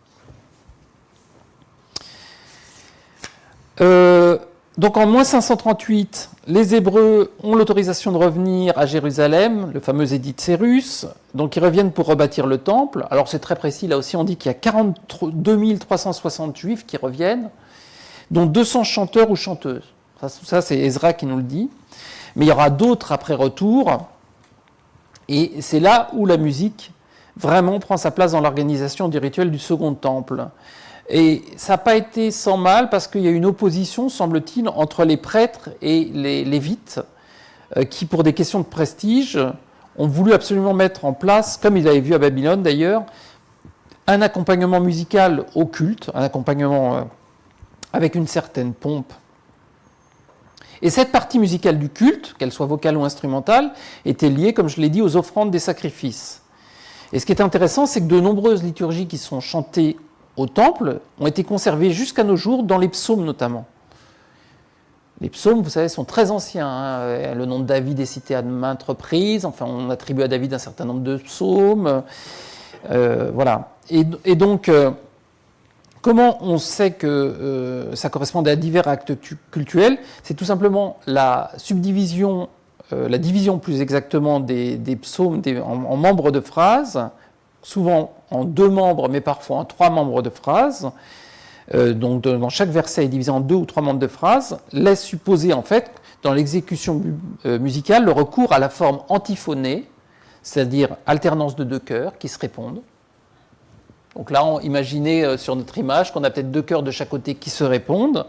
Donc en moins 538, les Hébreux ont l'autorisation de revenir à Jérusalem, le fameux édit de Cyrus, donc ils reviennent pour rebâtir le temple. Alors c'est très précis, là aussi on dit qu'il y a 42 360 juifs qui reviennent, dont 200 chanteurs ou chanteuses. Ça c'est Ezra qui nous le dit. Mais il y aura d'autres après retour, et c'est là où la musique vraiment prend sa place dans l'organisation du rituel du second temple. Et ça n'a pas été sans mal parce qu'il y a une opposition, semble-t-il, entre les prêtres et les lévites qui, pour des questions de prestige, ont voulu absolument mettre en place, comme ils avaient vu à Babylone d'ailleurs, un accompagnement musical au culte, un accompagnement avec une certaine pompe. Et cette partie musicale du culte, qu'elle soit vocale ou instrumentale, était liée, comme je l'ai dit, aux offrandes des sacrifices. Et ce qui est intéressant, c'est que de nombreuses liturgies qui sont chantées au temple ont été conservées jusqu'à nos jours, dans les psaumes notamment. Les psaumes, vous savez, sont très anciens. Hein. Le nom de David est cité à maintes reprises. Enfin, on attribue à David un certain nombre de psaumes. Voilà. Et donc, comment on sait que ça correspond à divers actes cultuels? C'est tout simplement la subdivision, la division plus exactement des psaumes en membres de phrases, souvent en 2 membres, mais parfois en 3 membres de phrases. Donc dans chaque verset est divisé en 2 ou 3 membres de phrases, laisse supposer en fait, dans l'exécution musicale, le recours à la forme antiphonée, c'est-à-dire alternance de 2 chœurs qui se répondent. Donc là, imaginez sur notre image qu'on a peut-être 2 chœurs de chaque côté qui se répondent.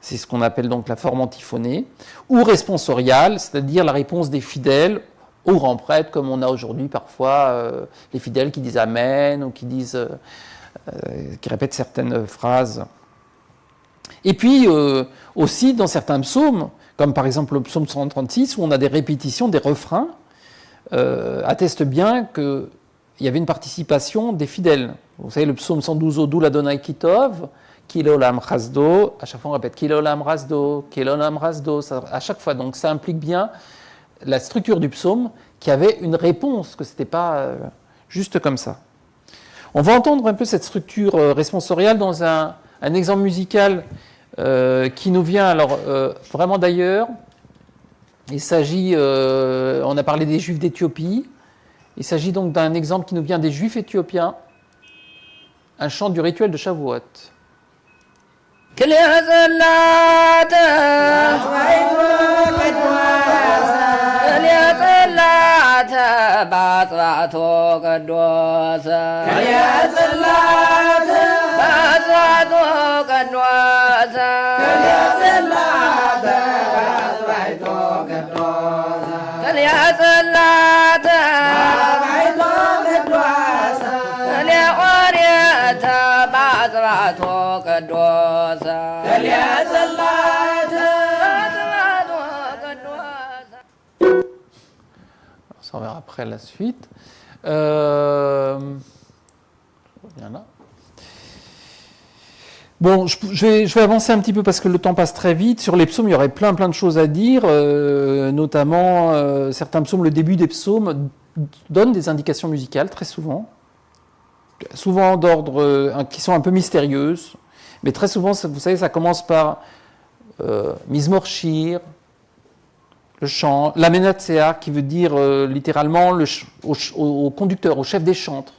C'est ce qu'on appelle donc la forme antiphonée. Ou responsoriale, c'est-à-dire la réponse des fidèles au grand prêtre, comme on a aujourd'hui parfois les fidèles qui disent Amen ou qui répètent certaines phrases. Et puis aussi dans certains psaumes, comme par exemple le psaume 136, où on a des répétitions, des refrains, attestent bien qu'il y avait une participation des fidèles. Vous savez, le psaume 112, Odul Adonai Kitov, Kilolam Rasdo, à chaque fois on répète Kilolam Rasdo, Kilolam Rasdo, à chaque fois. Donc ça implique bien la structure du psaume qui avait une réponse, que ce n'était pas juste comme ça. On va entendre un peu cette structure responsoriale dans un exemple musical qui nous vient alors vraiment d'ailleurs. Il s'agit, on a parlé des Juifs d'Éthiopie, il s'agit donc d'un exemple qui nous vient des Juifs éthiopiens, un chant du rituel de Shavuot. Ça, on verra après la suite. Je reviens là. Bon, je vais avancer un petit peu parce que le temps passe très vite. Sur les psaumes, il y aurait plein de choses à dire, notamment certains psaumes, le début des psaumes donne des indications musicales très souvent d'ordre qui sont un peu mystérieuses, mais très souvent, vous savez, ça commence par Mizmor Shir, le chant, l'Amenatsear, qui veut dire littéralement au conducteur, au chef des chantres.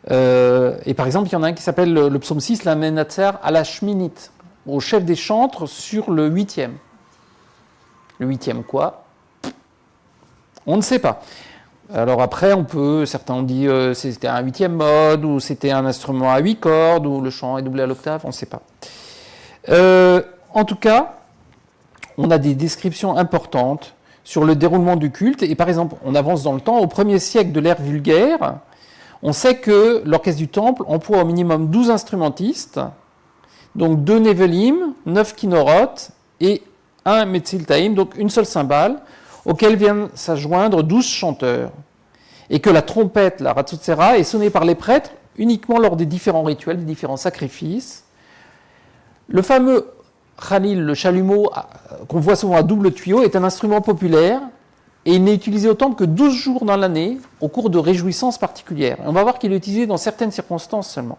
Et par exemple, il y en a un qui s'appelle le psaume 6, l'Amenatsear à la Shminit, au chef des chantres sur le 8e. Le 8e quoi? On ne sait pas. Alors après, certains ont dit c'était un 8e mode, ou c'était un instrument à 8 cordes, ou le chant est doublé à l'octave, on ne sait pas. En tout cas, on a des descriptions importantes sur le déroulement du culte, et par exemple, on avance dans le temps, au 1er siècle de l'ère vulgaire, on sait que l'orchestre du temple emploie au minimum 12 instrumentistes, donc 2 nevelim, 9 kinoroth et 1 metziltaim, donc une seule cymbale, auquel viennent s'adjoindre 12 chanteurs, et que la trompette, la ratsutsera, est sonnée par les prêtres uniquement lors des différents rituels, des différents sacrifices. Le fameux khalil, le chalumeau, qu'on voit souvent à double tuyau, est un instrument populaire, et il n'est utilisé au temple que 12 jours dans l'année, au cours de réjouissances particulières. Et on va voir qu'il est utilisé dans certaines circonstances seulement.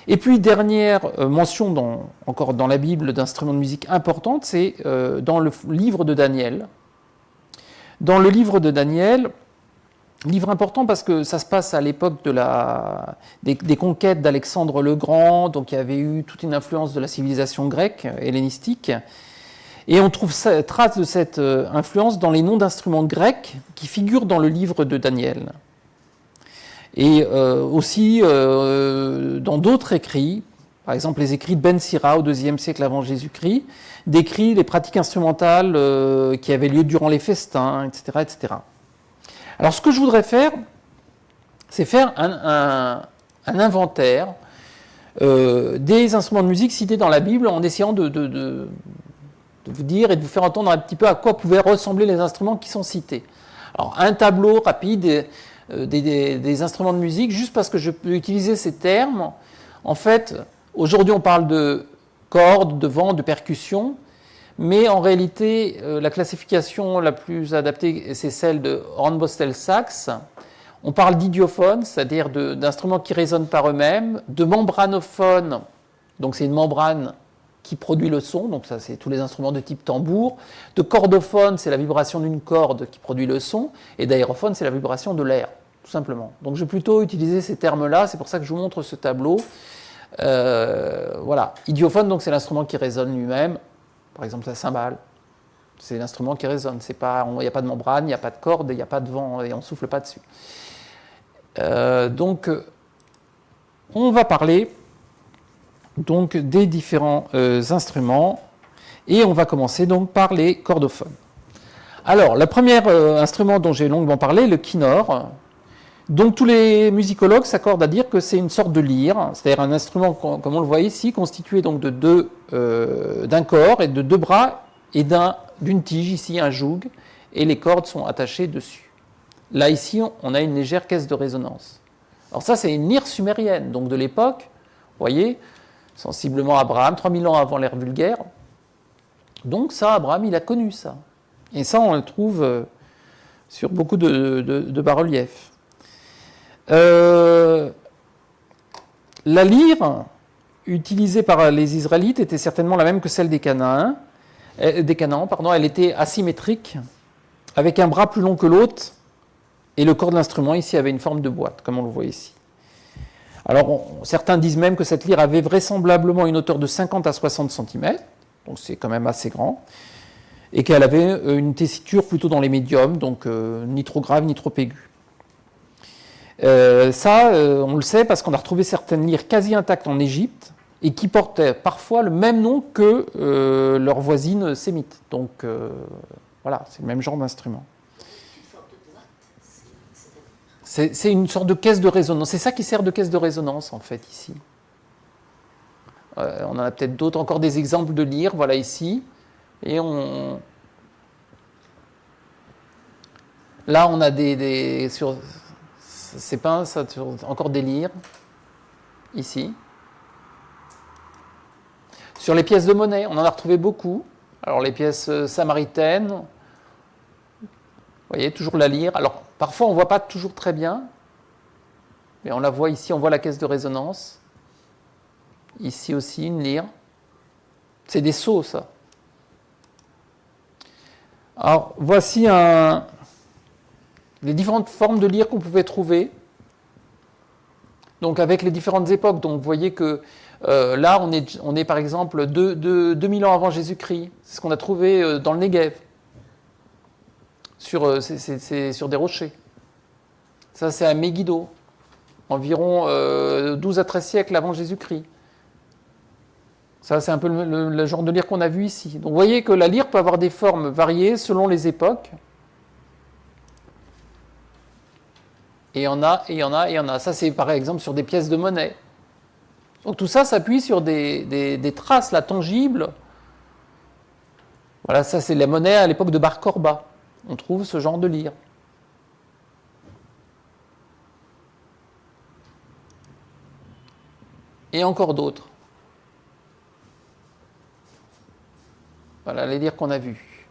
Et puis, dernière mention, encore dans la Bible, d'instruments de musique importantes, c'est dans le livre de Daniel. Dans le livre de Daniel, livre important parce que ça se passe à l'époque des conquêtes d'Alexandre le Grand, donc il y avait eu toute une influence de la civilisation grecque, hellénistique, et on trouve trace de cette influence dans les noms d'instruments grecs qui figurent dans le livre de Daniel. Et aussi dans d'autres écrits, Par exemple, les écrits de Ben Sira au IIe siècle avant Jésus-Christ décrit les pratiques instrumentales qui avaient lieu durant les festins, etc., etc. Alors, ce que je voudrais faire, c'est faire un inventaire des instruments de musique cités dans la Bible en essayant de vous dire et de vous faire entendre un petit peu à quoi pouvaient ressembler les instruments qui sont cités. Alors, un tableau rapide des instruments de musique, juste parce que je peux utiliser ces termes. En fait, aujourd'hui, on parle de cordes, de vent, de percussion, mais en réalité, la classification la plus adaptée, c'est celle de Hornbostel-Sachs. On parle d'idiophones, c'est-à-dire d'instruments qui résonnent par eux-mêmes, de membranophones, donc c'est une membrane qui produit le son, donc ça c'est tous les instruments de type tambour, de chordophones, c'est la vibration d'une corde qui produit le son, et d'aérophones, c'est la vibration de l'air, tout simplement. Donc je vais plutôt utiliser ces termes-là, c'est pour ça que je vous montre ce tableau. Voilà, idiophone, donc c'est l'instrument qui résonne lui-même, par exemple la cymbale, c'est l'instrument qui résonne, il n'y a pas de membrane, il n'y a pas de corde, il n'y a pas de vent, et on ne souffle pas dessus. Donc on va parler donc des différents instruments, et on va commencer donc par les chordophones. Alors, le premier instrument dont j'ai longuement parlé, le kinnor. Donc tous les musicologues s'accordent à dire que c'est une sorte de lyre, c'est-à-dire un instrument, comme on le voit ici, constitué donc d'un corps et de deux bras et d'une tige, ici un joug, et les cordes sont attachées dessus. Là, ici, on a une légère caisse de résonance. Alors ça, c'est une lyre sumérienne, donc de l'époque, vous voyez, sensiblement Abraham, 3000 ans avant l'ère vulgaire. Donc ça, Abraham, il a connu ça. Et ça, on le trouve sur beaucoup de bas-reliefs. La lyre utilisée par les Israélites était certainement la même que celle des Canaans. Elle était asymétrique, avec un bras plus long que l'autre, et le corps de l'instrument ici avait une forme de boîte, comme on le voit ici. Alors, certains disent même que cette lyre avait vraisemblablement une hauteur de 50 à 60 cm, donc c'est quand même assez grand, et qu'elle avait une tessiture plutôt dans les médiums, donc ni trop grave ni trop aiguë. On le sait parce qu'on a retrouvé certaines lyres quasi intactes en Égypte et qui portaient parfois le même nom que leurs voisines sémites. Donc voilà, c'est le même genre d'instrument. C'est une sorte de caisse de résonance. C'est ça qui sert de caisse de résonance, en fait, ici. On en a peut-être d'autres, encore des exemples de lyres, voilà ici. Et là, on a c'est peint encore des lyres, ici. Sur les pièces de monnaie, on en a retrouvé beaucoup. Alors, les pièces samaritaines, vous voyez, toujours la lyre. Alors, parfois, on ne voit pas toujours très bien, mais on la voit ici, on voit la caisse de résonance. Ici aussi, une lyre. C'est des sceaux, ça. Alors, voici les différentes formes de lyre qu'on pouvait trouver. Donc, avec les différentes époques. Donc, vous voyez que là, on est par exemple 2000 ans avant Jésus-Christ. C'est ce qu'on a trouvé dans le Negev. C'est sur des rochers. Ça, c'est à Megiddo, environ 12 à 13 siècles avant Jésus-Christ. Ça, c'est un peu le genre de lyre qu'on a vu ici. Donc, vous voyez que la lyre peut avoir des formes variées selon les époques. Et il y en a, et il y en a, et il y en a. Ça, c'est par exemple sur des pièces de monnaie. Donc, tout ça s'appuie sur des traces là, tangibles. Voilà, ça, c'est la monnaie à l'époque de Bar Korba. On trouve ce genre de lyre. Et encore d'autres. Voilà les lyres qu'on a vues.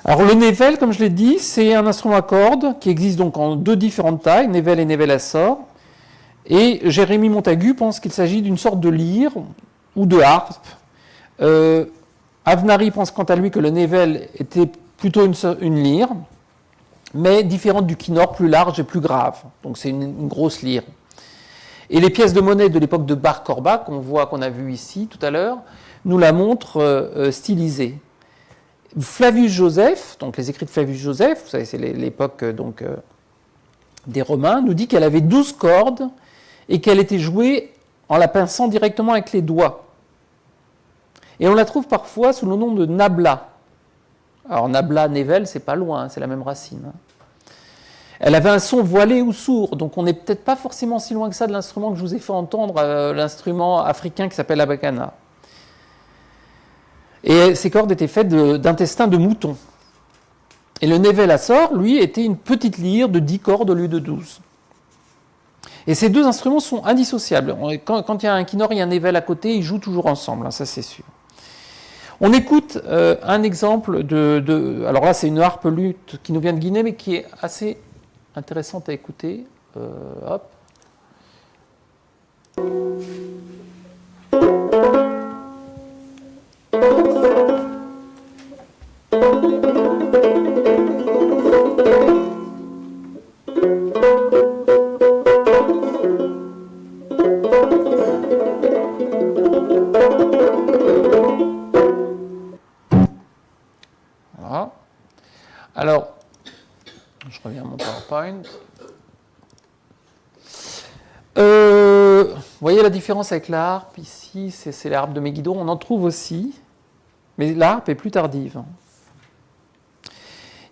Alors le nével, comme je l'ai dit, c'est un instrument à cordes qui existe donc en deux différentes tailles, nével et nével à sort. Et Jérémie Montagu pense qu'il s'agit d'une sorte de lyre ou de harpe. Avnari pense quant à lui que le nével était plutôt une lyre, mais différente du kinnor, plus large et plus grave. Donc c'est une grosse lyre. Et les pièces de monnaie de l'époque de Bar Korba, qu'on a vu ici tout à l'heure, nous la montrent stylisée. Flavius Joseph, donc les écrits de Flavius Joseph, vous savez, c'est l'époque des Romains, nous dit qu'elle avait 12 cordes et qu'elle était jouée en la pinçant directement avec les doigts. Et on la trouve parfois sous le nom de nabla. Alors nabla, nevel, c'est pas loin, hein, c'est la même racine. Hein. Elle avait un son voilé ou sourd, donc on n'est peut-être pas forcément si loin que ça de l'instrument que je vous ai fait entendre, l'instrument africain qui s'appelle la bakana. Et ces cordes étaient faites d'intestins de mouton. Et le nevel assor, lui, était une petite lyre de 10 cordes au lieu de 12. Et ces deux instruments sont indissociables. Quand il y a un kinnor et un nevel à côté, ils jouent toujours ensemble, hein, ça c'est sûr. On écoute un exemple alors là c'est une harpe luth qui nous vient de Guinée, mais qui est assez intéressante à écouter. Hop. Voilà. Alors, je reviens à mon PowerPoint. Vous voyez la différence avec la harpe ici, c'est la harpe de Megiddo, on en trouve aussi, mais la harpe est plus tardive.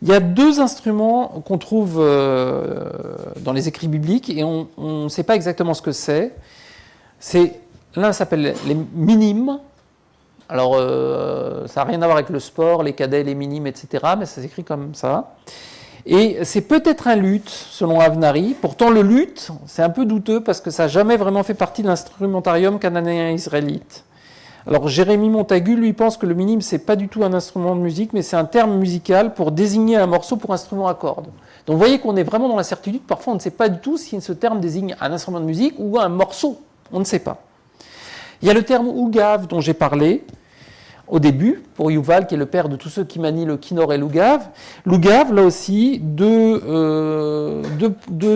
Il y a deux instruments qu'on trouve dans les écrits bibliques et on ne sait pas exactement ce que c'est. L'un s'appelle les minimes. Alors, ça n'a rien à voir avec le sport, les cadets, les minimes, etc., mais ça s'écrit comme ça. Et c'est peut-être un luth, selon Avnari. Pourtant, le luth, c'est un peu douteux parce que ça n'a jamais vraiment fait partie de l'instrumentarium cananéen israélite. Alors, Jérémie Montagu, lui, pense que le minime, c'est pas du tout un instrument de musique, mais c'est un terme musical pour désigner un morceau pour instrument à cordes. Donc, vous voyez qu'on est vraiment dans l'incertitude. Parfois, on ne sait pas du tout si ce terme désigne un instrument de musique ou un morceau. On ne sait pas. Il y a le terme ougav dont j'ai parlé au début, pour Yuval, qui est le père de tous ceux qui manient le kinnor et l'ougav. L'ougav, là aussi, deux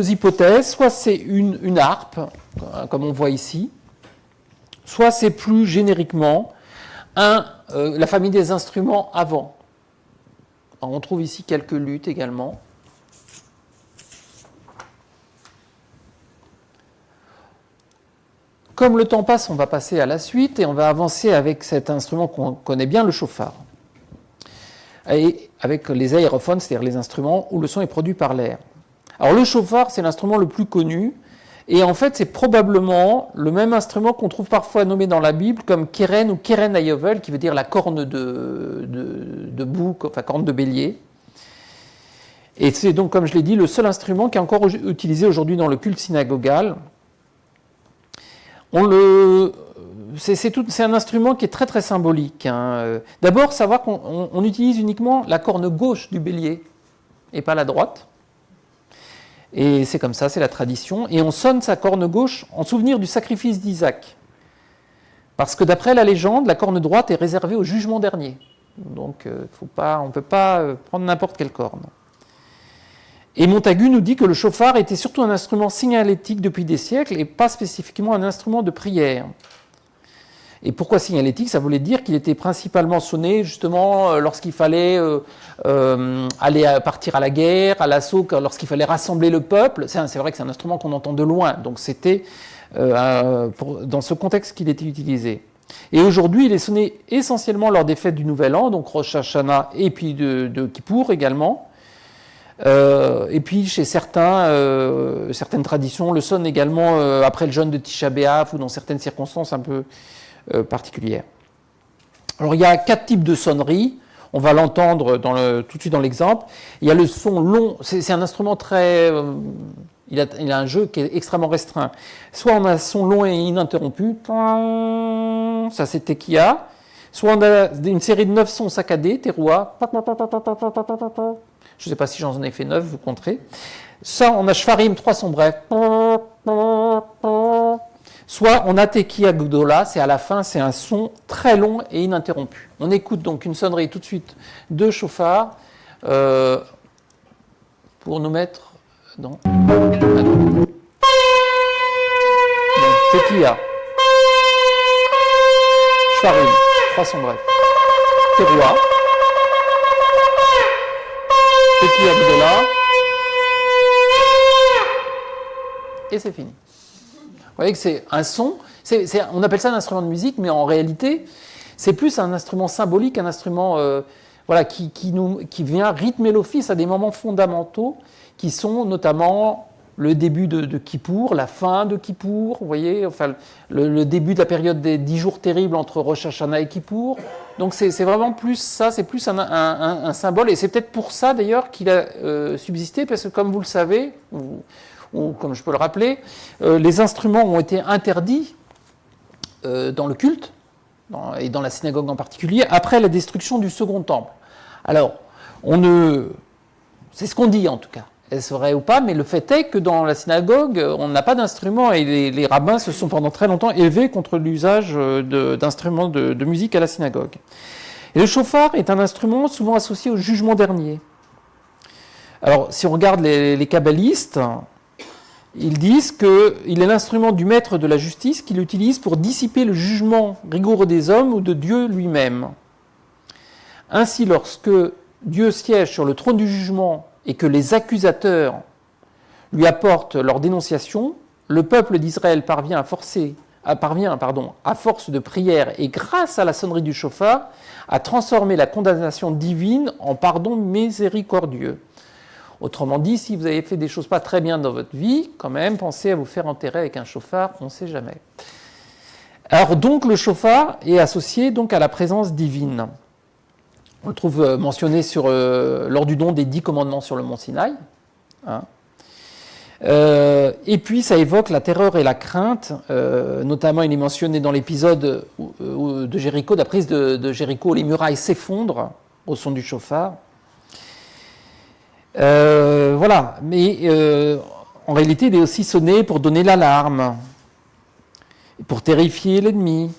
hypothèses. Soit c'est une harpe, comme on voit ici, soit c'est plus génériquement la famille des instruments avant. Alors, on trouve ici quelques luths également. Comme le temps passe, on va passer à la suite et on va avancer avec cet instrument qu'on connaît bien, le chauffard. Et avec les aérophones, c'est-à-dire les instruments où le son est produit par l'air. Alors le chauffard, c'est l'instrument le plus connu. Et en fait, c'est probablement le même instrument qu'on trouve parfois nommé dans la Bible comme keren ou keren ayovel, qui veut dire la corne de bouc, enfin corne de bélier. Et c'est donc, comme je l'ai dit, le seul instrument qui est encore utilisé aujourd'hui dans le culte synagogal. C'est un instrument qui est très très symbolique. Hein. D'abord, savoir qu'on utilise uniquement la corne gauche du bélier et pas la droite. Et c'est comme ça, c'est la tradition. Et on sonne sa corne gauche en souvenir du sacrifice d'Isaac. Parce que d'après la légende, la corne droite est réservée au jugement dernier. Donc on ne peut pas prendre n'importe quelle corne. Et Montagu nous dit que le chauffard était surtout un instrument signalétique depuis des siècles et pas spécifiquement un instrument de prière. Et pourquoi signalétique ? Ça voulait dire qu'il était principalement sonné justement lorsqu'il fallait partir à la guerre, à l'assaut, lorsqu'il fallait rassembler le peuple. C'est vrai que c'est un instrument qu'on entend de loin, donc c'était dans ce contexte qu'il était utilisé. Et aujourd'hui, il est sonné essentiellement lors des fêtes du Nouvel An, donc Rosh Hashanah et puis de Kippour également. Et puis chez certaines traditions, le sonne également après le jeûne de Tisha B'Av ou dans certaines circonstances un peu particulières. Alors il y a 4 types de sonneries, on va l'entendre tout de suite dans l'exemple. Il y a le son long, c'est un instrument très... il a un jeu qui est extrêmement restreint. Soit on a un son long et ininterrompu, ça c'est tekiya. Soit on a une série de 9 sons saccadés, teroua. Je ne sais pas si j'en ai fait 9, vous compterez. Ça, on a shfarim, 3 sons brefs. Soit on a tekiya gdola, c'est à la fin, c'est un son très long et ininterrompu. On écoute donc une sonnerie tout de suite de chauffard pour nous mettre dans... Tekiya. Shfarim, 3 sons brefs. Teroua. Tekiya gdola. Et c'est fini. Vous voyez que c'est un son On appelle ça un instrument de musique, mais en réalité, c'est plus un instrument symbolique, un instrument voilà, qui vient rythmer l'office à des moments fondamentaux, qui sont notamment le début de Kippour, la fin de Kippour, vous voyez, enfin, le début de la période des 10 jours terribles entre Rosh Hashanah et Kippour. Donc c'est vraiment plus ça, c'est plus un symbole, et c'est peut-être pour ça d'ailleurs qu'il a subsisté, parce que comme vous le savez, ou comme je peux le rappeler, les instruments ont été interdits dans le culte, et dans la synagogue en particulier, après la destruction du second temple. Alors, c'est ce qu'on dit en tout cas. Est-ce vrai ou pas? Mais le fait est que dans la synagogue, on n'a pas d'instruments, et les rabbins se sont pendant très longtemps élevés contre l'usage d'instruments de musique à la synagogue. Et le shofar est un instrument souvent associé au jugement dernier. Alors, si on regarde les kabbalistes, ils disent qu'il est l'instrument du maître de la justice qu'il utilise pour dissiper le jugement rigoureux des hommes ou de Dieu lui-même. Ainsi, lorsque Dieu siège sur le trône du jugement et que les accusateurs lui apportent leur dénonciation, le peuple d'Israël parvient à force de prière et grâce à la sonnerie du shofar, à transformer la condamnation divine en pardon miséricordieux. Autrement dit, si vous avez fait des choses pas très bien dans votre vie, quand même, pensez à vous faire enterrer avec un shofar, on ne sait jamais. Alors donc, le shofar est associé donc à la présence divine. On le trouve mentionné lors du don des 10 commandements sur le mont Sinaï. Hein. Et puis, ça évoque la terreur et la crainte. Notamment, il est mentionné dans l'épisode de Jéricho, de la prise de Jéricho, où les murailles s'effondrent au son du shofar. Voilà, mais en réalité, il est aussi sonné pour donner l'alarme, pour terrifier l'ennemi.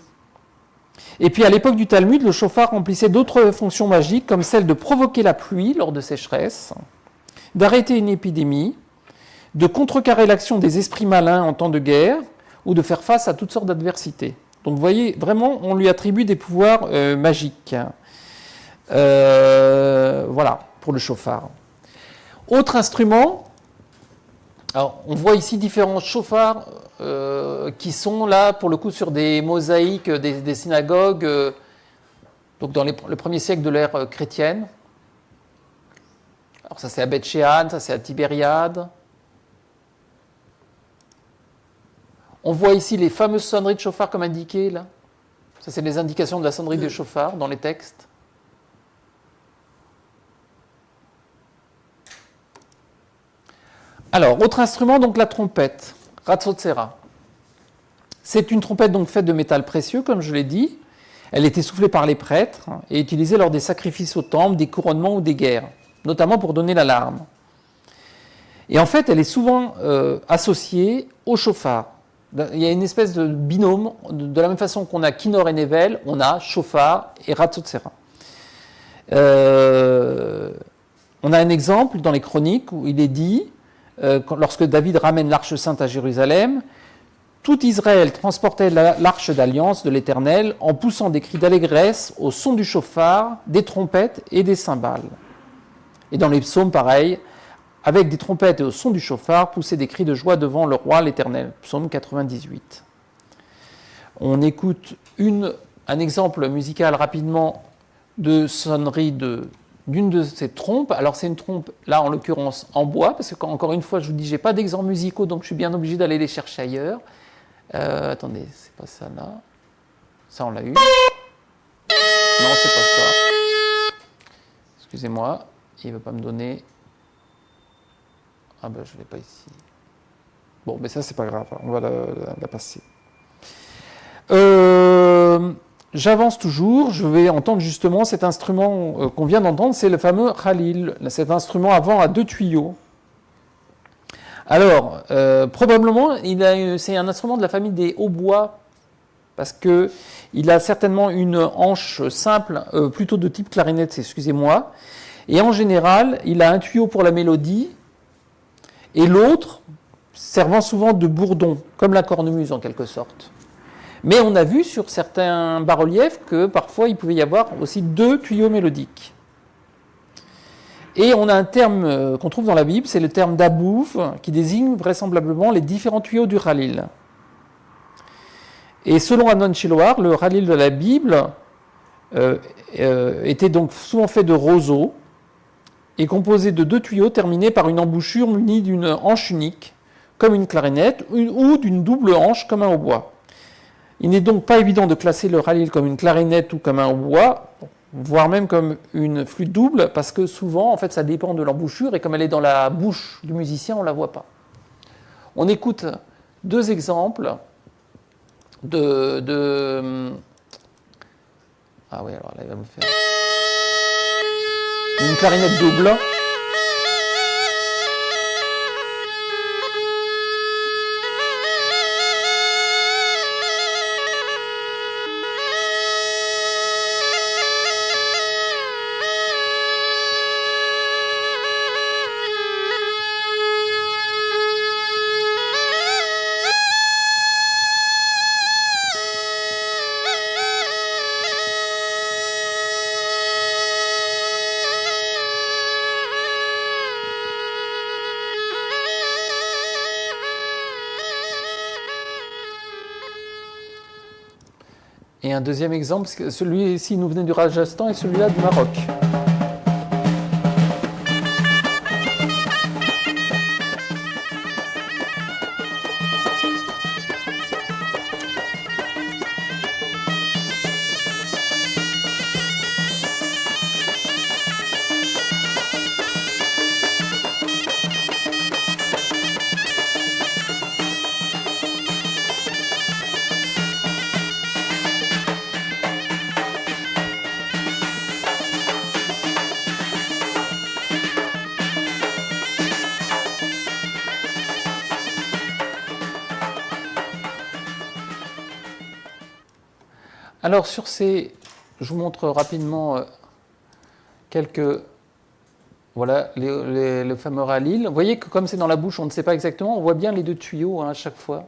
Et puis, à l'époque du Talmud, le shofar remplissait d'autres fonctions magiques, comme celle de provoquer la pluie lors de sécheresse, d'arrêter une épidémie, de contrecarrer l'action des esprits malins en temps de guerre, ou de faire face à toutes sortes d'adversités. Donc, vous voyez, vraiment, on lui attribue des pouvoirs magiques. Voilà, pour le shofar. Autre instrument, alors on voit ici différents shofars qui sont là pour le coup sur des mosaïques des synagogues, donc dans le premier siècle de l'ère chrétienne. Alors ça c'est à Beth Shean, ça c'est à Tibériade. On voit ici les fameuses sonneries de shofar comme indiquées là. Ça c'est les indications de la sonnerie de shofar dans les textes. Alors, autre instrument, donc la trompette, Ratzotsera. C'est une trompette donc faite de métal précieux, comme je l'ai dit. Elle était soufflée par les prêtres et utilisée lors des sacrifices au temple, des couronnements ou des guerres, notamment pour donner l'alarme. Et en fait, elle est souvent associée au shofar. Il y a une espèce de binôme, de la même façon qu'on a Kinnor et Nevel, on a shofar et Ratzotsera. On a un exemple dans les chroniques où il est dit, lorsque David ramène l'arche sainte à Jérusalem, tout Israël transportait l'arche d'alliance de l'Éternel en poussant des cris d'allégresse au son du shofar, des trompettes et des cymbales. Et dans les psaumes, pareil, avec des trompettes et au son du shofar, poussaient des cris de joie devant le roi l'Éternel. Psaume 98. On écoute un exemple musical rapidement de sonnerie d'une de ces trompes. Alors c'est une trompe, là en l'occurrence en bois, parce que encore une fois, je vous dis, j'ai pas d'exemples musicaux, donc je suis bien obligé d'aller les chercher ailleurs. Attendez, c'est pas ça là. Ça on l'a eu. Non, c'est pas ça. Excusez-moi, il veut pas me donner. Ah ben je l'ai pas ici. Bon, mais ça c'est pas grave, on va la passer. J'avance toujours, je vais entendre justement cet instrument qu'on vient d'entendre, c'est le fameux Khalil, cet instrument avant à 2 tuyaux. Alors, probablement, c'est un instrument de la famille des hautbois, parce qu'il a certainement une hanche simple, plutôt de type clarinette, excusez-moi, et en général, il a un tuyau pour la mélodie, et l'autre servant souvent de bourdon, comme la cornemuse en quelque sorte. Mais on a vu sur certains bas-reliefs que parfois il pouvait y avoir aussi 2 tuyaux mélodiques. Et on a un terme qu'on trouve dans la Bible, c'est le terme d'abouv, qui désigne vraisemblablement les différents tuyaux du Khalil. Et selon Amnon Shiloar, le Halil de la Bible était donc souvent fait de roseaux et composé de 2 tuyaux terminés par une embouchure munie d'une hanche unique, comme une clarinette, ou d'une double hanche comme un hautbois. Il n'est donc pas évident de classer le Halil comme une clarinette ou comme un hautbois, voire même comme une flûte double, parce que souvent, en fait, ça dépend de l'embouchure, et comme elle est dans la bouche du musicien, on ne la voit pas. On écoute 2 exemples Ah oui, alors là, il va me faire... Une clarinette double. Et un deuxième exemple, celui-ci nous venait du Rajasthan et celui-là du Maroc. Alors sur ces, je vous montre rapidement quelques, voilà, le fameux Halil. Vous voyez que comme c'est dans la bouche, on ne sait pas exactement, on voit bien les 2 tuyaux à chaque fois.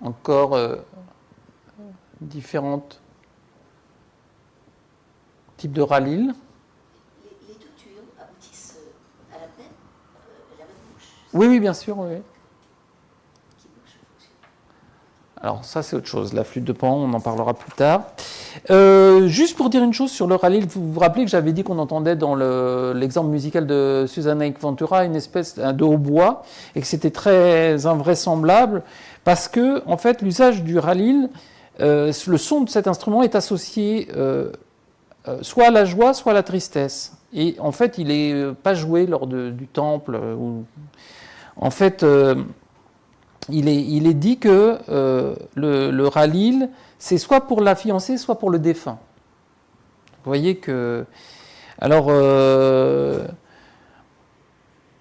Encore différents types de Halil. Les 2 tuyaux aboutissent à la même bouche. Oui, oui, bien sûr, oui. Alors ça c'est autre chose, la flûte de Pan, on en parlera plus tard. Juste pour dire une chose sur le Halil, vous vous rappelez que j'avais dit qu'on entendait dans l'exemple musical de Susanna Ventura une espèce de hautbois et que c'était très invraisemblable parce que en fait l'usage du Halil, le son de cet instrument est associé soit à la joie, soit à la tristesse. Et en fait il n'est pas joué lors du temple. En fait... Il est dit que le Halil, c'est soit pour la fiancée, soit pour le défunt. Vous voyez que... Alors,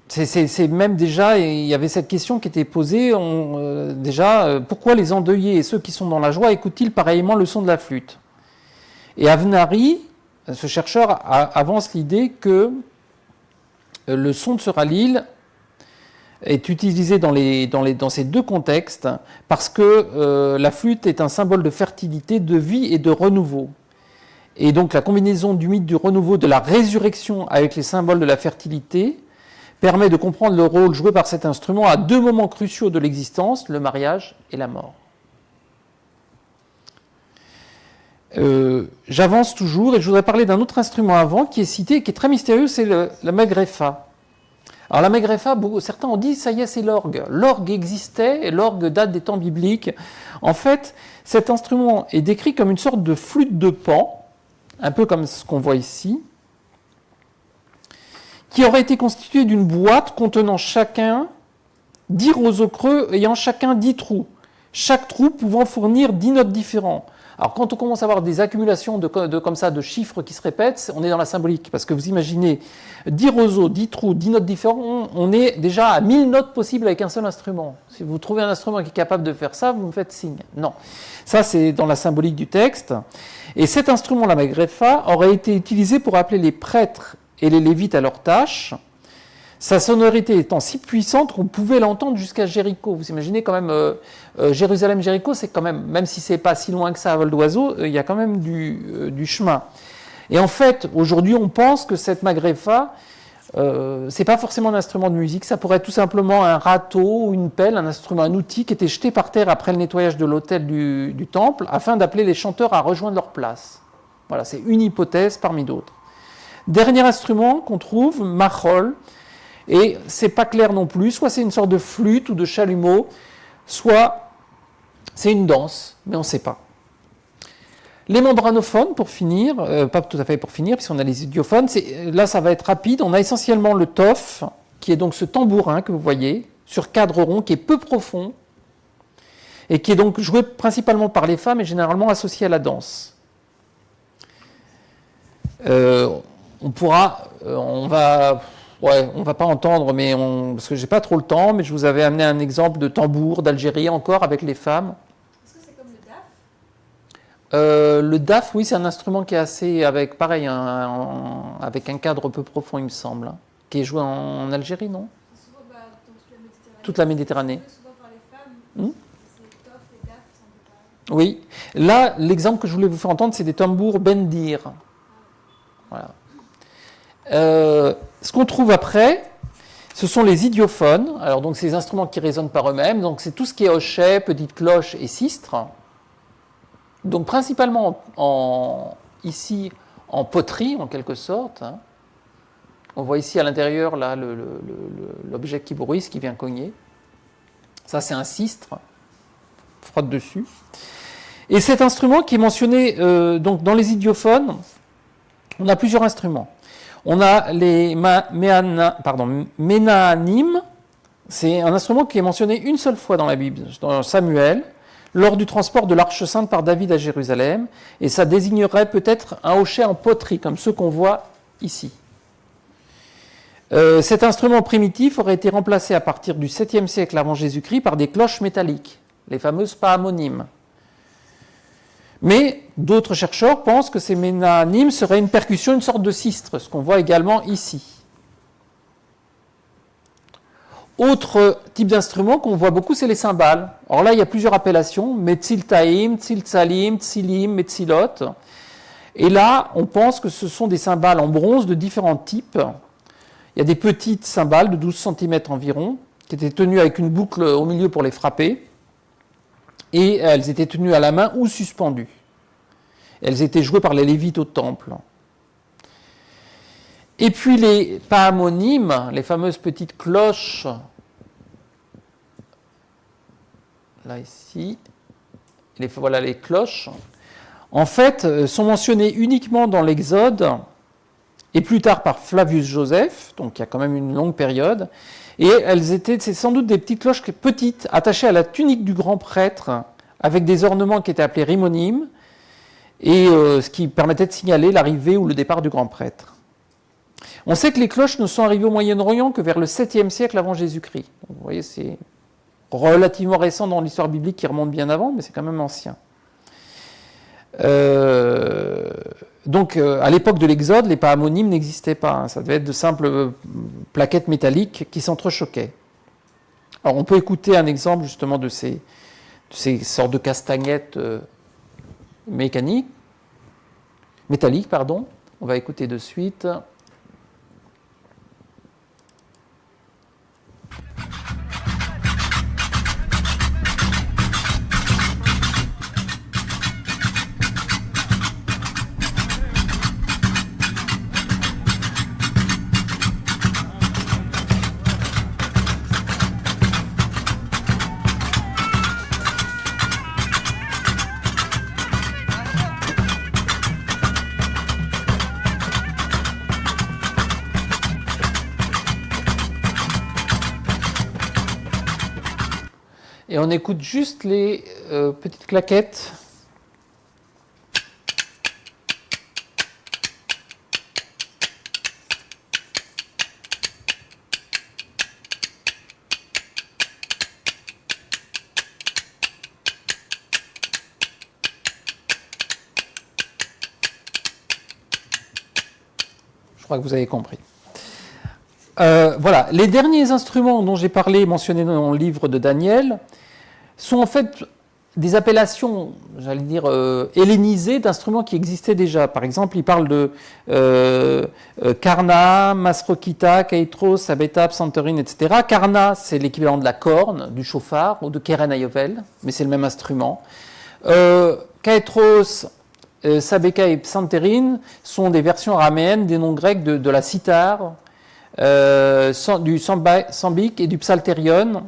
c'est même déjà, il y avait cette question qui était posée, déjà, pourquoi les endeuillés et ceux qui sont dans la joie écoutent-ils pareillement le son de la flûte? Et Avnari, ce chercheur, avance l'idée que le son de ce Halil est utilisé dans ces 2 contextes parce que la flûte est un symbole de fertilité, de vie et de renouveau. Et donc la combinaison du mythe du renouveau, de la résurrection avec les symboles de la fertilité permet de comprendre le rôle joué par cet instrument à 2 moments cruciaux de l'existence, le mariage et la mort. J'avance toujours et je voudrais parler d'un autre instrument avant qui est cité, qui est très mystérieux, c'est la magrefa. Alors la magrefa, certains ont dit, ça y est, c'est l'orgue. L'orgue existait, et l'orgue date des temps bibliques. En fait, cet instrument est décrit comme une sorte de flûte de Pan, un peu comme ce qu'on voit ici, qui aurait été constituée d'une boîte contenant chacun 10 roseaux creux ayant chacun 10 trous, chaque trou pouvant fournir 10 notes différentes. Alors quand on commence à avoir des accumulations comme ça de chiffres qui se répètent, on est dans la symbolique, parce que vous imaginez 10 roseaux, 10 trous, 10 notes différentes, on est déjà à 1000 notes possibles avec un seul instrument. Si vous trouvez un instrument qui est capable de faire ça, vous me faites signe. Non, ça c'est dans la symbolique du texte. Et cet instrument, la magrefa, aurait été utilisé pour appeler les prêtres et les lévites à leurs tâches, sa sonorité étant si puissante qu'on pouvait l'entendre jusqu'à Jéricho. Vous imaginez quand même, Jérusalem-Jéricho, c'est quand même si c'est pas si loin que ça à vol d'oiseau, il y a quand même du chemin. Et en fait, aujourd'hui, on pense que cette magrefa c'est pas forcément un instrument de musique, ça pourrait être tout simplement un râteau ou une pelle, un instrument, un outil qui était jeté par terre après le nettoyage de l'autel du temple afin d'appeler les chanteurs à rejoindre leur place. Voilà, c'est une hypothèse parmi d'autres. Dernier instrument qu'on trouve, machol, et c'est pas clair non plus, soit c'est une sorte de flûte ou de chalumeau, soit c'est une danse, mais on ne sait pas. Les membranophones, pour finir, pas tout à fait pour finir, puisqu'on a les idiophones, là ça va être rapide, on a essentiellement le tof, qui est donc ce tambourin que vous voyez, sur cadre rond, qui est peu profond, et qui est donc joué principalement par les femmes et généralement associé à la danse. On va pas entendre, parce que j'ai pas trop le temps, mais je vous avais amené un exemple de tambour d'Algérie encore avec les femmes. Est-ce que c'est comme le DAF? Le DAF, oui, c'est un instrument qui est assez, avec avec un cadre peu profond, il me semble, hein, qui est joué en Algérie, non? Souvent dans Toute la Méditerranée. Souvent par les femmes, c'est tof et DAF, c'est un peu pareil. Oui. Là, l'exemple que je voulais vous faire entendre, c'est des tambours bendir. Voilà. Ce qu'on trouve après, ce sont les idiophones. Alors, donc, ces instruments qui résonnent par eux-mêmes. Donc, c'est tout ce qui est hochet, petite cloche et sistre. Donc, principalement ici en poterie, en quelque sorte. Hein. On voit ici à l'intérieur là l'objet qui bruisse, qui vient cogner. Ça, c'est un sistre. On frotte dessus. Et cet instrument qui est mentionné donc dans les idiophones, on a plusieurs instruments. On a les ménanim, c'est un instrument qui est mentionné une seule fois dans la Bible, dans Samuel, lors du transport de l'Arche Sainte par David à Jérusalem, et ça désignerait peut-être un hochet en poterie, comme ceux qu'on voit ici. Cet instrument primitif aurait été remplacé à partir du 7e siècle avant Jésus-Christ par des cloches métalliques, les fameuses paamonymes. Mais d'autres chercheurs pensent que ces ménanimes seraient une percussion, une sorte de sistre, ce qu'on voit également ici. Autre type d'instrument qu'on voit beaucoup, c'est les cymbales. Alors là, il y a plusieurs appellations, metziltaïm, tziltsalim, tzilim, metzilot. Et là, on pense que ce sont des cymbales en bronze de différents types. Il y a des petites cymbales de 12 cm environ, qui étaient tenues avec une boucle au milieu pour les frapper. Et elles étaient tenues à la main ou suspendues. Elles étaient jouées par les Lévites au temple. Et puis les paamonymes, les fameuses petites cloches, là ici, voilà les cloches, en fait, sont mentionnées uniquement dans l'Exode, et plus tard par Flavius Joseph, donc il y a quand même une longue période. Et c'est sans doute des petites cloches petites, attachées à la tunique du grand prêtre, avec des ornements qui étaient appelés rimonymes, et ce qui permettait de signaler l'arrivée ou le départ du grand prêtre. On sait que les cloches ne sont arrivées au Moyen-Orient que vers le 7e siècle avant Jésus-Christ. Donc, vous voyez, c'est relativement récent dans l'histoire biblique qui remonte bien avant, mais c'est quand même ancien. Donc, à l'époque de l'Exode, les paamonymes n'existaient pas. Hein. Ça devait être de simples plaquettes métalliques qui s'entrechoquaient. Alors, on peut écouter un exemple justement de ces sortes de castagnettes métalliques. On va écouter de suite. Et on écoute juste les petites claquettes. Je crois que vous avez compris. Voilà, les derniers instruments dont j'ai parlé, mentionnés dans le livre de Daniel, sont en fait des appellations, j'allais dire, hellénisées d'instruments qui existaient déjà. Par exemple, il parle de Karna, Masrokita, Kaitros, Sabeta, Psanterine, etc. Karna, c'est l'équivalent de la corne, du chauffard ou de Keren Ayovel, mais c'est le même instrument. Kaitros, Sabeka et Psanterine sont des versions araméennes des noms grecs de la cithare, du sambic et du psalterion.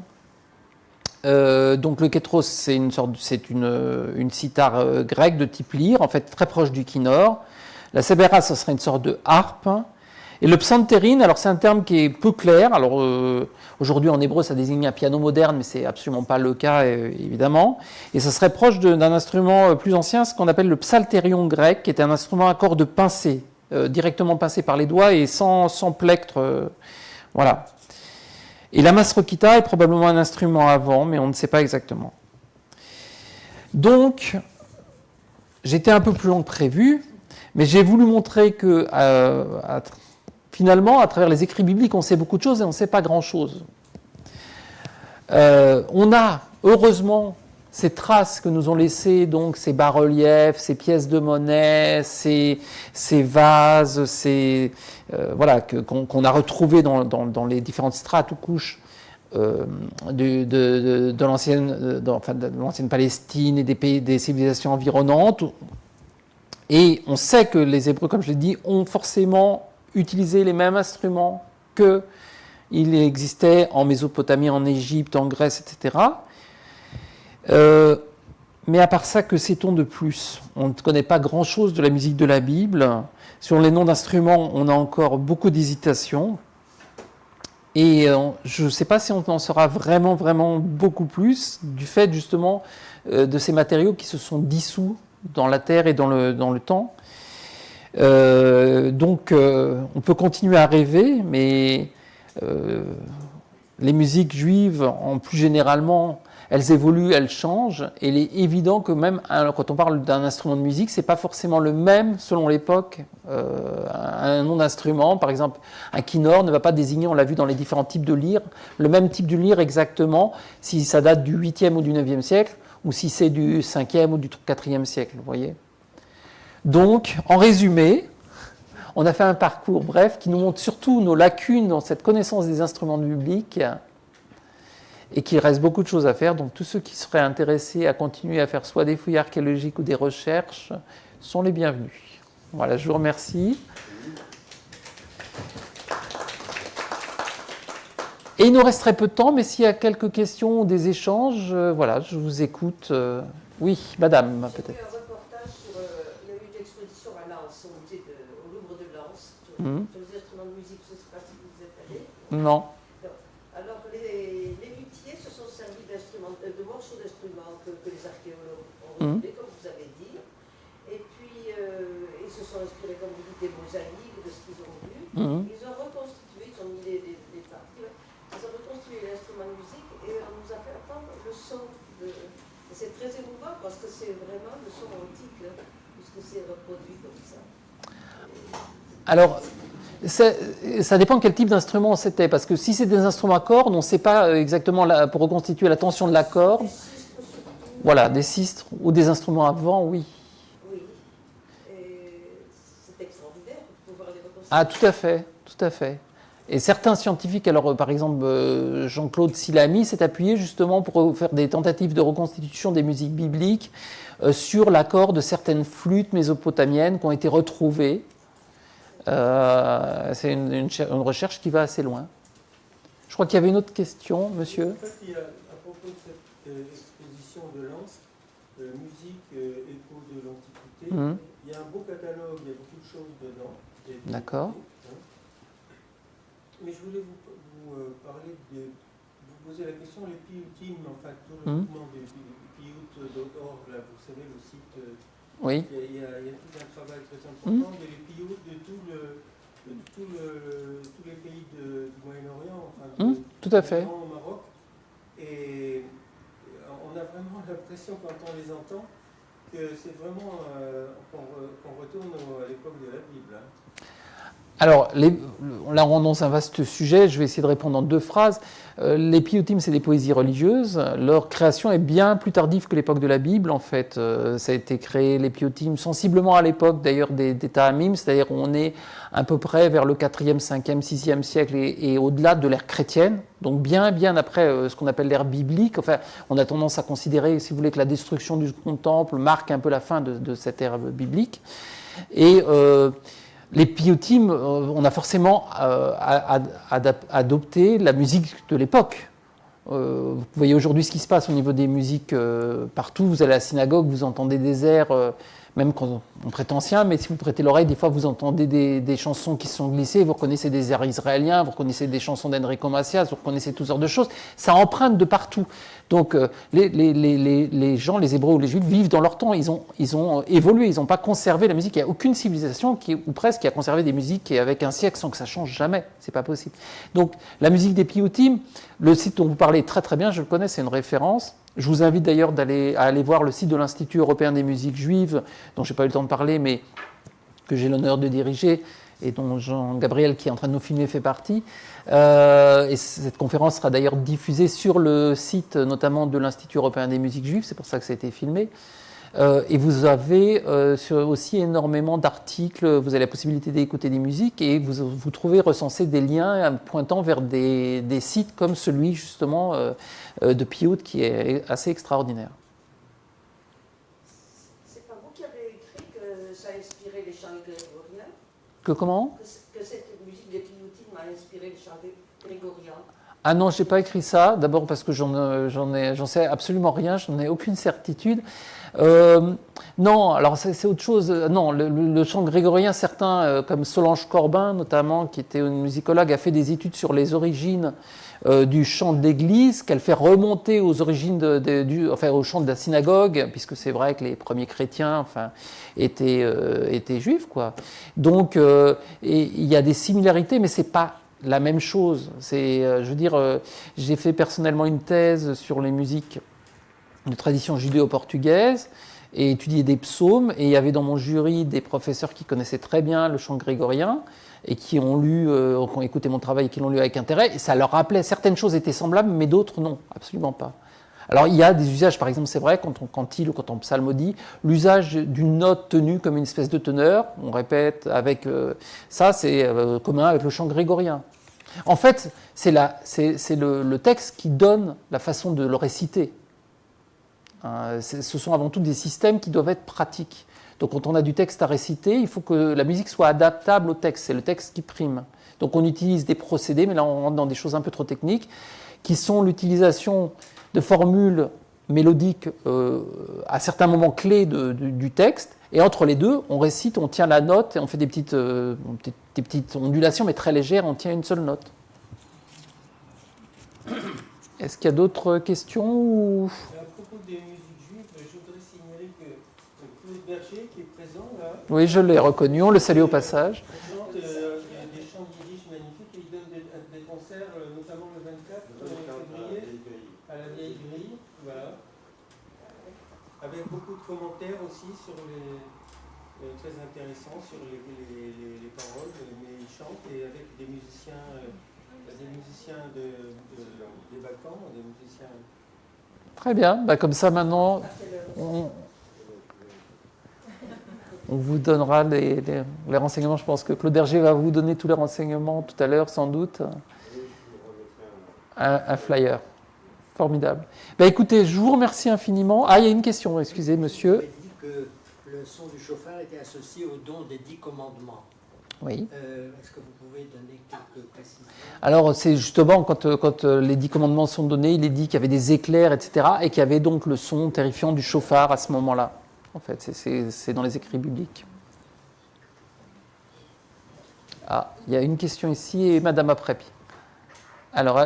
Donc le kétros, c'est une cithare grecque de type lyre, en fait très proche du kinnor. La sebera, ce serait une sorte de harpe. Et le psanterine, alors c'est un terme qui est peu clair. Alors aujourd'hui en hébreu, ça désigne un piano moderne, mais c'est absolument pas le cas évidemment. Et ça serait proche d'un instrument plus ancien, ce qu'on appelle le psalterion grec, qui était un instrument à cordes pincées, directement pincé par les doigts et sans plectre. Voilà. Et la masrokita est probablement un instrument avant, mais on ne sait pas exactement. Donc, j'étais un peu plus long que prévu, mais j'ai voulu montrer que, finalement, à travers les écrits bibliques, on sait beaucoup de choses et on ne sait pas grand-chose. On a, heureusement, ces traces que nous ont laissées, donc ces bas-reliefs, ces pièces de monnaie, ces vases, voilà, qu'on a retrouvés dans les différentes strates ou couches de l'ancienne Palestine et des civilisations environnantes. Et on sait que les Hébreux, comme je l'ai dit, ont forcément utilisé les mêmes instruments qu'il existait en Mésopotamie, en Égypte, en Grèce, etc. Mais à part ça, que sait-on de plus? On ne connaît pas grand-chose de la musique de la Bible. Sur les noms d'instruments, on a encore beaucoup d'hésitations. Et je ne sais pas si on en saura vraiment, vraiment beaucoup plus du fait justement de ces matériaux qui se sont dissous dans la terre et dans le temps. Donc on peut continuer à rêver, mais les musiques juives, en plus généralement, elles évoluent, elles changent, et il est évident que même quand on parle d'un instrument de musique, c'est pas forcément le même selon l'époque. Un nom d'instrument, par exemple, un kinnor ne va pas désigner, on l'a vu dans les différents types de lyres, le même type de lyre exactement, si ça date du 8e ou du 9e siècle, ou si c'est du 5e ou du 4e siècle, vous voyez. Donc, en résumé, on a fait un parcours bref qui nous montre surtout nos lacunes dans cette connaissance des instruments bibliques, et qu'il reste beaucoup de choses à faire. Donc tous ceux qui seraient intéressés à continuer à faire soit des fouilles archéologiques ou des recherches sont les bienvenus. Voilà, je vous remercie. Et il nous resterait peu de temps, mais s'il y a quelques questions ou des échanges, voilà, je vous écoute. Oui, madame, peut-être. J'ai fait un reportage sur... il y a eu une exposition à Lens, au Louvre de Lens, sur les instruments de musique. Je ne sais pas si vous êtes allé. Non. Alors, les luthiers se sont servis de morceaux d'instruments que les archéologues ont retrouvés, comme vous avez dit. Et puis, ils se sont inspirés, comme vous dites, des mosaïques, de ce qu'ils ont vu. Ils ont reconstitué, ils ont mis des parties, ils ont reconstruit l'instrument de musique et on nous a fait entendre le son. Et c'est très émouvant parce que c'est vraiment le son antique, puisque c'est reproduit comme ça. Alors, ça dépend quel type d'instrument c'était, parce que si c'est des instruments à cordes, on ne sait pas exactement pour reconstituer la tension de la corde. Voilà, des sistres ou des instruments à vent, oui. Oui, et c'est extraordinaire de pouvoir les reconstituer. Ah, tout à fait, tout à fait. Et certains scientifiques, alors par exemple Jean-Claude Silami, s'est appuyé justement pour faire des tentatives de reconstitution des musiques bibliques sur l'accord de certaines flûtes mésopotamiennes qui ont été retrouvées. C'est une recherche qui va assez loin. Je crois qu'il y avait une autre question, monsieur. En fait, il y a, à propos de cette exposition de Lens, musique, écho de l'Antiquité, il y a un beau catalogue, il y a beaucoup de choses dedans. D'accord. Mais je voulais vous parler vous poser la question, les piyutim, enfin tout le mouvement des piyut.org, là, vous savez, le site. Oui. Il y a tout un travail très important. Il y a les piyut de tous les pays du Moyen-Orient, enfin tout à fait. Au Maroc. Et on a vraiment l'impression, quand on les entend, que c'est vraiment qu'on retourne à l'époque de la Bible. Hein. Alors, là, on rentre dans un vaste sujet. Je vais essayer de répondre en 2 phrases. Les piyutim, c'est des poésies religieuses. Leur création est bien plus tardive que l'époque de la Bible, en fait. Ça a été créé, les piyutim, sensiblement à l'époque, d'ailleurs, des Ta'amim, c'est-à-dire on est à peu près vers le 4e, 5e, 6e siècle et au-delà de l'ère chrétienne. Donc, bien après ce qu'on appelle l'ère biblique. Enfin, on a tendance à considérer, si vous voulez, que la destruction du Second Temple marque un peu la fin de cette ère biblique. Et les piyutim, on a forcément adopté la musique de l'époque. Vous voyez aujourd'hui ce qui se passe au niveau des musiques partout. Vous allez à la synagogue, vous entendez des airs, même quand on prête ancien, mais si vous prêtez l'oreille, des fois vous entendez des chansons qui se sont glissées, vous reconnaissez des airs israéliens, vous reconnaissez des chansons d'Enrico Macias, vous reconnaissez toutes sortes de choses. Ça emprunte de partout. Donc les gens, les Hébreux ou les Juifs vivent dans leur temps, ils ont évolué, ils n'ont pas conservé la musique. Il n'y a aucune civilisation ou presque qui a conservé des musiques avec un siècle sans que ça change jamais. C'est pas possible. Donc la musique des piyutim, le site dont vous parlez très très bien, je le connais, c'est une référence. Je vous invite d'ailleurs à aller voir le site de l'Institut européen des musiques juives, dont je n'ai pas eu le temps de parler, mais que j'ai l'honneur de diriger, et dont Jean-Gabriel, qui est en train de nous filmer, fait partie. Et cette conférence sera d'ailleurs diffusée sur le site, notamment de l'Institut européen des musiques juives, c'est pour ça que ça a été filmé. Et vous avez aussi énormément d'articles, vous avez la possibilité d'écouter des musiques, et vous trouvez recensés des liens pointant vers des sites comme celui, justement, de Piyut, qui est assez extraordinaire. C'est pas vous qui avez écrit que ça a inspiré les chants grégoriens? Que comment? Que cette musique des Piyutim a inspiré les chants grégoriens? Ah non, je n'ai pas écrit ça. D'abord parce que j'en sais absolument rien, je n'en ai aucune certitude. Non, alors c'est autre chose. Non, le chant grégorien, certains, comme Solange Corbin notamment, qui était une musicologue, a fait des études sur les origines du chant d'église, qu'elle fait remonter aux origines au chant de la synagogue, puisque c'est vrai que les premiers chrétiens, étaient juifs, quoi. Donc, il y a des similarités, mais c'est pas la même chose. J'ai fait personnellement une thèse sur les musiques de tradition judéo-portugaise et étudié des psaumes, et il y avait dans mon jury des professeurs qui connaissaient très bien le chant grégorien et qui ont écouté mon travail et qui l'ont lu avec intérêt, et ça leur rappelait, certaines choses étaient semblables, mais d'autres non, absolument pas. Alors il y a des usages, par exemple, c'est vrai, quand on cantile ou quand on psalmodie, l'usage d'une note tenue comme une espèce de teneur, on répète avec ça, c'est commun avec le chant grégorien. En fait, c'est le texte qui donne la façon de le réciter. Ce sont avant tout des systèmes qui doivent être pratiques. Donc quand on a du texte à réciter, il faut que la musique soit adaptable au texte, c'est le texte qui prime. Donc on utilise des procédés, mais là on rentre dans des choses un peu trop techniques, qui sont l'utilisation de formules mélodiques à certains moments clés du texte, et entre les deux, on récite, on tient la note, et on fait des petites ondulations, mais très légères, on tient une seule note. Est-ce qu'il y a d'autres questions ou... À propos des musiques juives, je voudrais signaler que Claude Berger, qui est présent là... Oui, je l'ai reconnu, on le salue au passage. Il chante des chants yiddish magnifiques, et il donne des concerts, notamment le 24 février, à la Vieille Grille, voilà. Avec beaucoup de commentaires aussi sur très intéressants sur les paroles, mais il chante, et avec des musiciens des Balkans, des musiciens... Très bien, comme ça maintenant, on vous donnera les renseignements. Je pense que Claude Berger va vous donner tous les renseignements tout à l'heure, sans doute. Un flyer. Formidable. Écoutez, je vous remercie infiniment. Ah, il y a une question, excusez, monsieur. Vous avez dit que le son du chauffard était associé au don des 10 commandements. Oui. Est-ce que vous pouvez donner quelques précisions? Alors, c'est justement quand les 10 commandements sont donnés, il est dit qu'il y avait des éclairs, etc., et qu'il y avait donc le son terrifiant du chauffard à ce moment-là. En fait, c'est dans les écrits bibliques. Ah, il y a une question ici, et Madame Aprepi. Alors,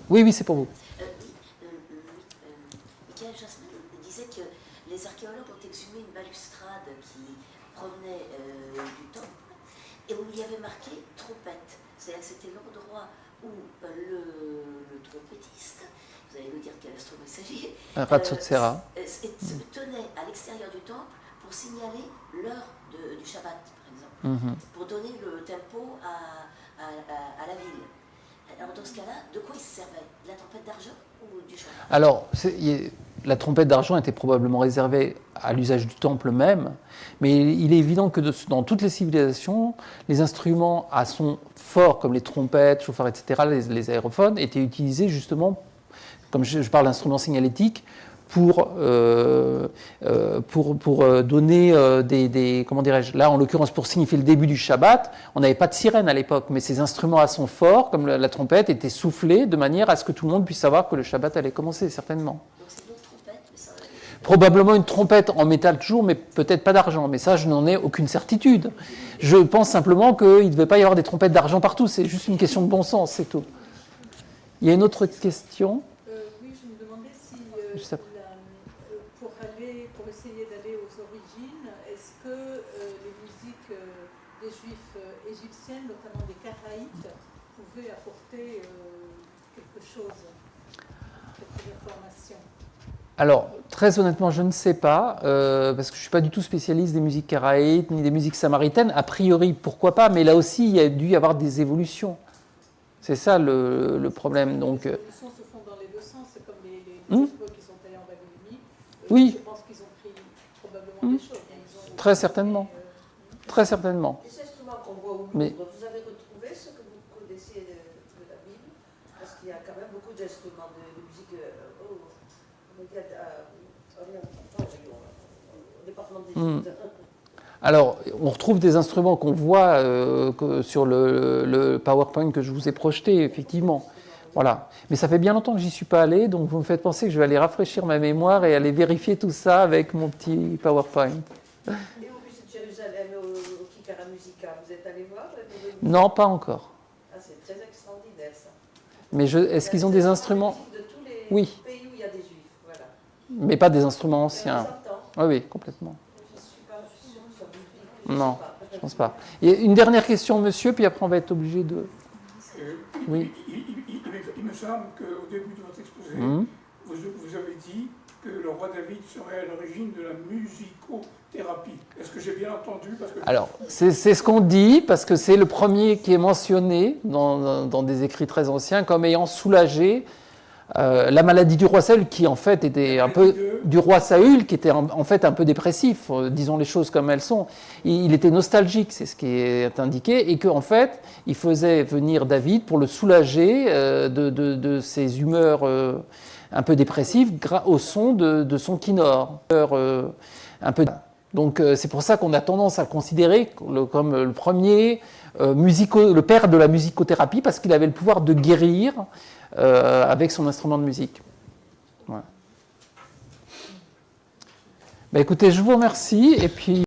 oui, c'est pour vous. Michael Jasmin disait que les archéologues ont exhumé une balustrade qui provenait du temple et où il y avait marqué trompette. C'est-à-dire que c'était l'endroit où le trompettiste, vous allez nous dire quel instrument il s'agit, Ratsotsera. tenait à l'extérieur du temple pour signaler l'heure du Shabbat, par exemple, pour donner le tempo à la ville. Alors dans ce cas-là, de quoi ils se servaient? De la trompette d'argent ou du chauffard? Alors, la trompette d'argent était probablement réservée à l'usage du temple même, mais il est évident que dans toutes les civilisations, les instruments à son fort, comme les trompettes, chauffards, etc., les aérophones, étaient utilisés justement, comme je parle d'instruments signalétiques, pour donner des comment dirais-je, là en l'occurrence pour signifier le début du Shabbat, on n'avait pas de sirène à l'époque, mais ces instruments à son fort, comme la trompette, étaient soufflés de manière à ce que tout le monde puisse savoir que le Shabbat allait commencer, certainement. Donc c'est une autre trompette, mais ça... Probablement une trompette en métal toujours, mais peut-être pas d'argent, mais ça je n'en ai aucune certitude. Je pense simplement qu'il ne devait pas y avoir des trompettes d'argent partout, c'est juste une question de bon sens, c'est tout. Il y a une autre question? Oui, je me demandais si... pour essayer d'aller aux origines, est-ce que les musiques des juifs égyptiennes, notamment des Karaïtes, pouvaient apporter quelque chose, quelques informations? Alors, très honnêtement, je ne sais pas, parce que je ne suis pas du tout spécialiste des musiques karaïtes ni des musiques samaritaines. A priori, pourquoi pas, mais là aussi, il y a dû y avoir des évolutions. C'est ça le problème. Donc, les évolutions se font dans les deux sens, c'est comme les hébreux qui sont allés en Babylonie. Oui. Je pense qu'ils ont pris probablement des choses. Très certainement. Très certainement. Les instruments qu'on voit au Louvre, Mais... vous avez retrouvé ce que vous connaissez de la Bible? Parce qu'il y a quand même beaucoup d'instruments de musique au département d'Égypte. Alors, on retrouve des instruments qu'on voit sur le PowerPoint que je vous ai projeté, effectivement. Voilà. Mais ça fait bien longtemps que j'y suis pas allé, donc vous me faites penser que je vais aller rafraîchir ma mémoire et aller vérifier tout ça avec mon petit PowerPoint. Et au musée de Jérusalem, au Kikara Musica, vous êtes allé voir? Non, pas encore. Ah, c'est très extraordinaire, ça. Mais est-ce qu'ils ont des instruments? De tous les Oui. pays où il y a des juifs, voilà. Mais pas des instruments anciens. Oui, oui, complètement. Je ne suis pas sûre que ça biblique. Non, je ne pense pas. Et une dernière question, monsieur, puis après on va être obligé de... Oui. Il me semble qu'au début de votre exposé, vous avez dit que le roi David serait à l'origine de la musicothérapie. Est-ce que j'ai bien entendu? Alors, c'est ce qu'on dit, parce que c'est le premier qui est mentionné dans des écrits très anciens comme ayant soulagé la maladie du roi Saül, qui en fait était un peu... Du roi Saül, qui était en fait un peu dépressif, disons les choses comme elles sont. Il était nostalgique, c'est ce qui est indiqué, et qu'en fait, il faisait venir David pour le soulager de ses humeurs un peu dépressives au son de son kinnor. Donc c'est pour ça qu'on a tendance à le considérer comme le premier le père de la musicothérapie, parce qu'il avait le pouvoir de guérir avec son instrument de musique. Voilà. Écoutez, je vous remercie, et puis...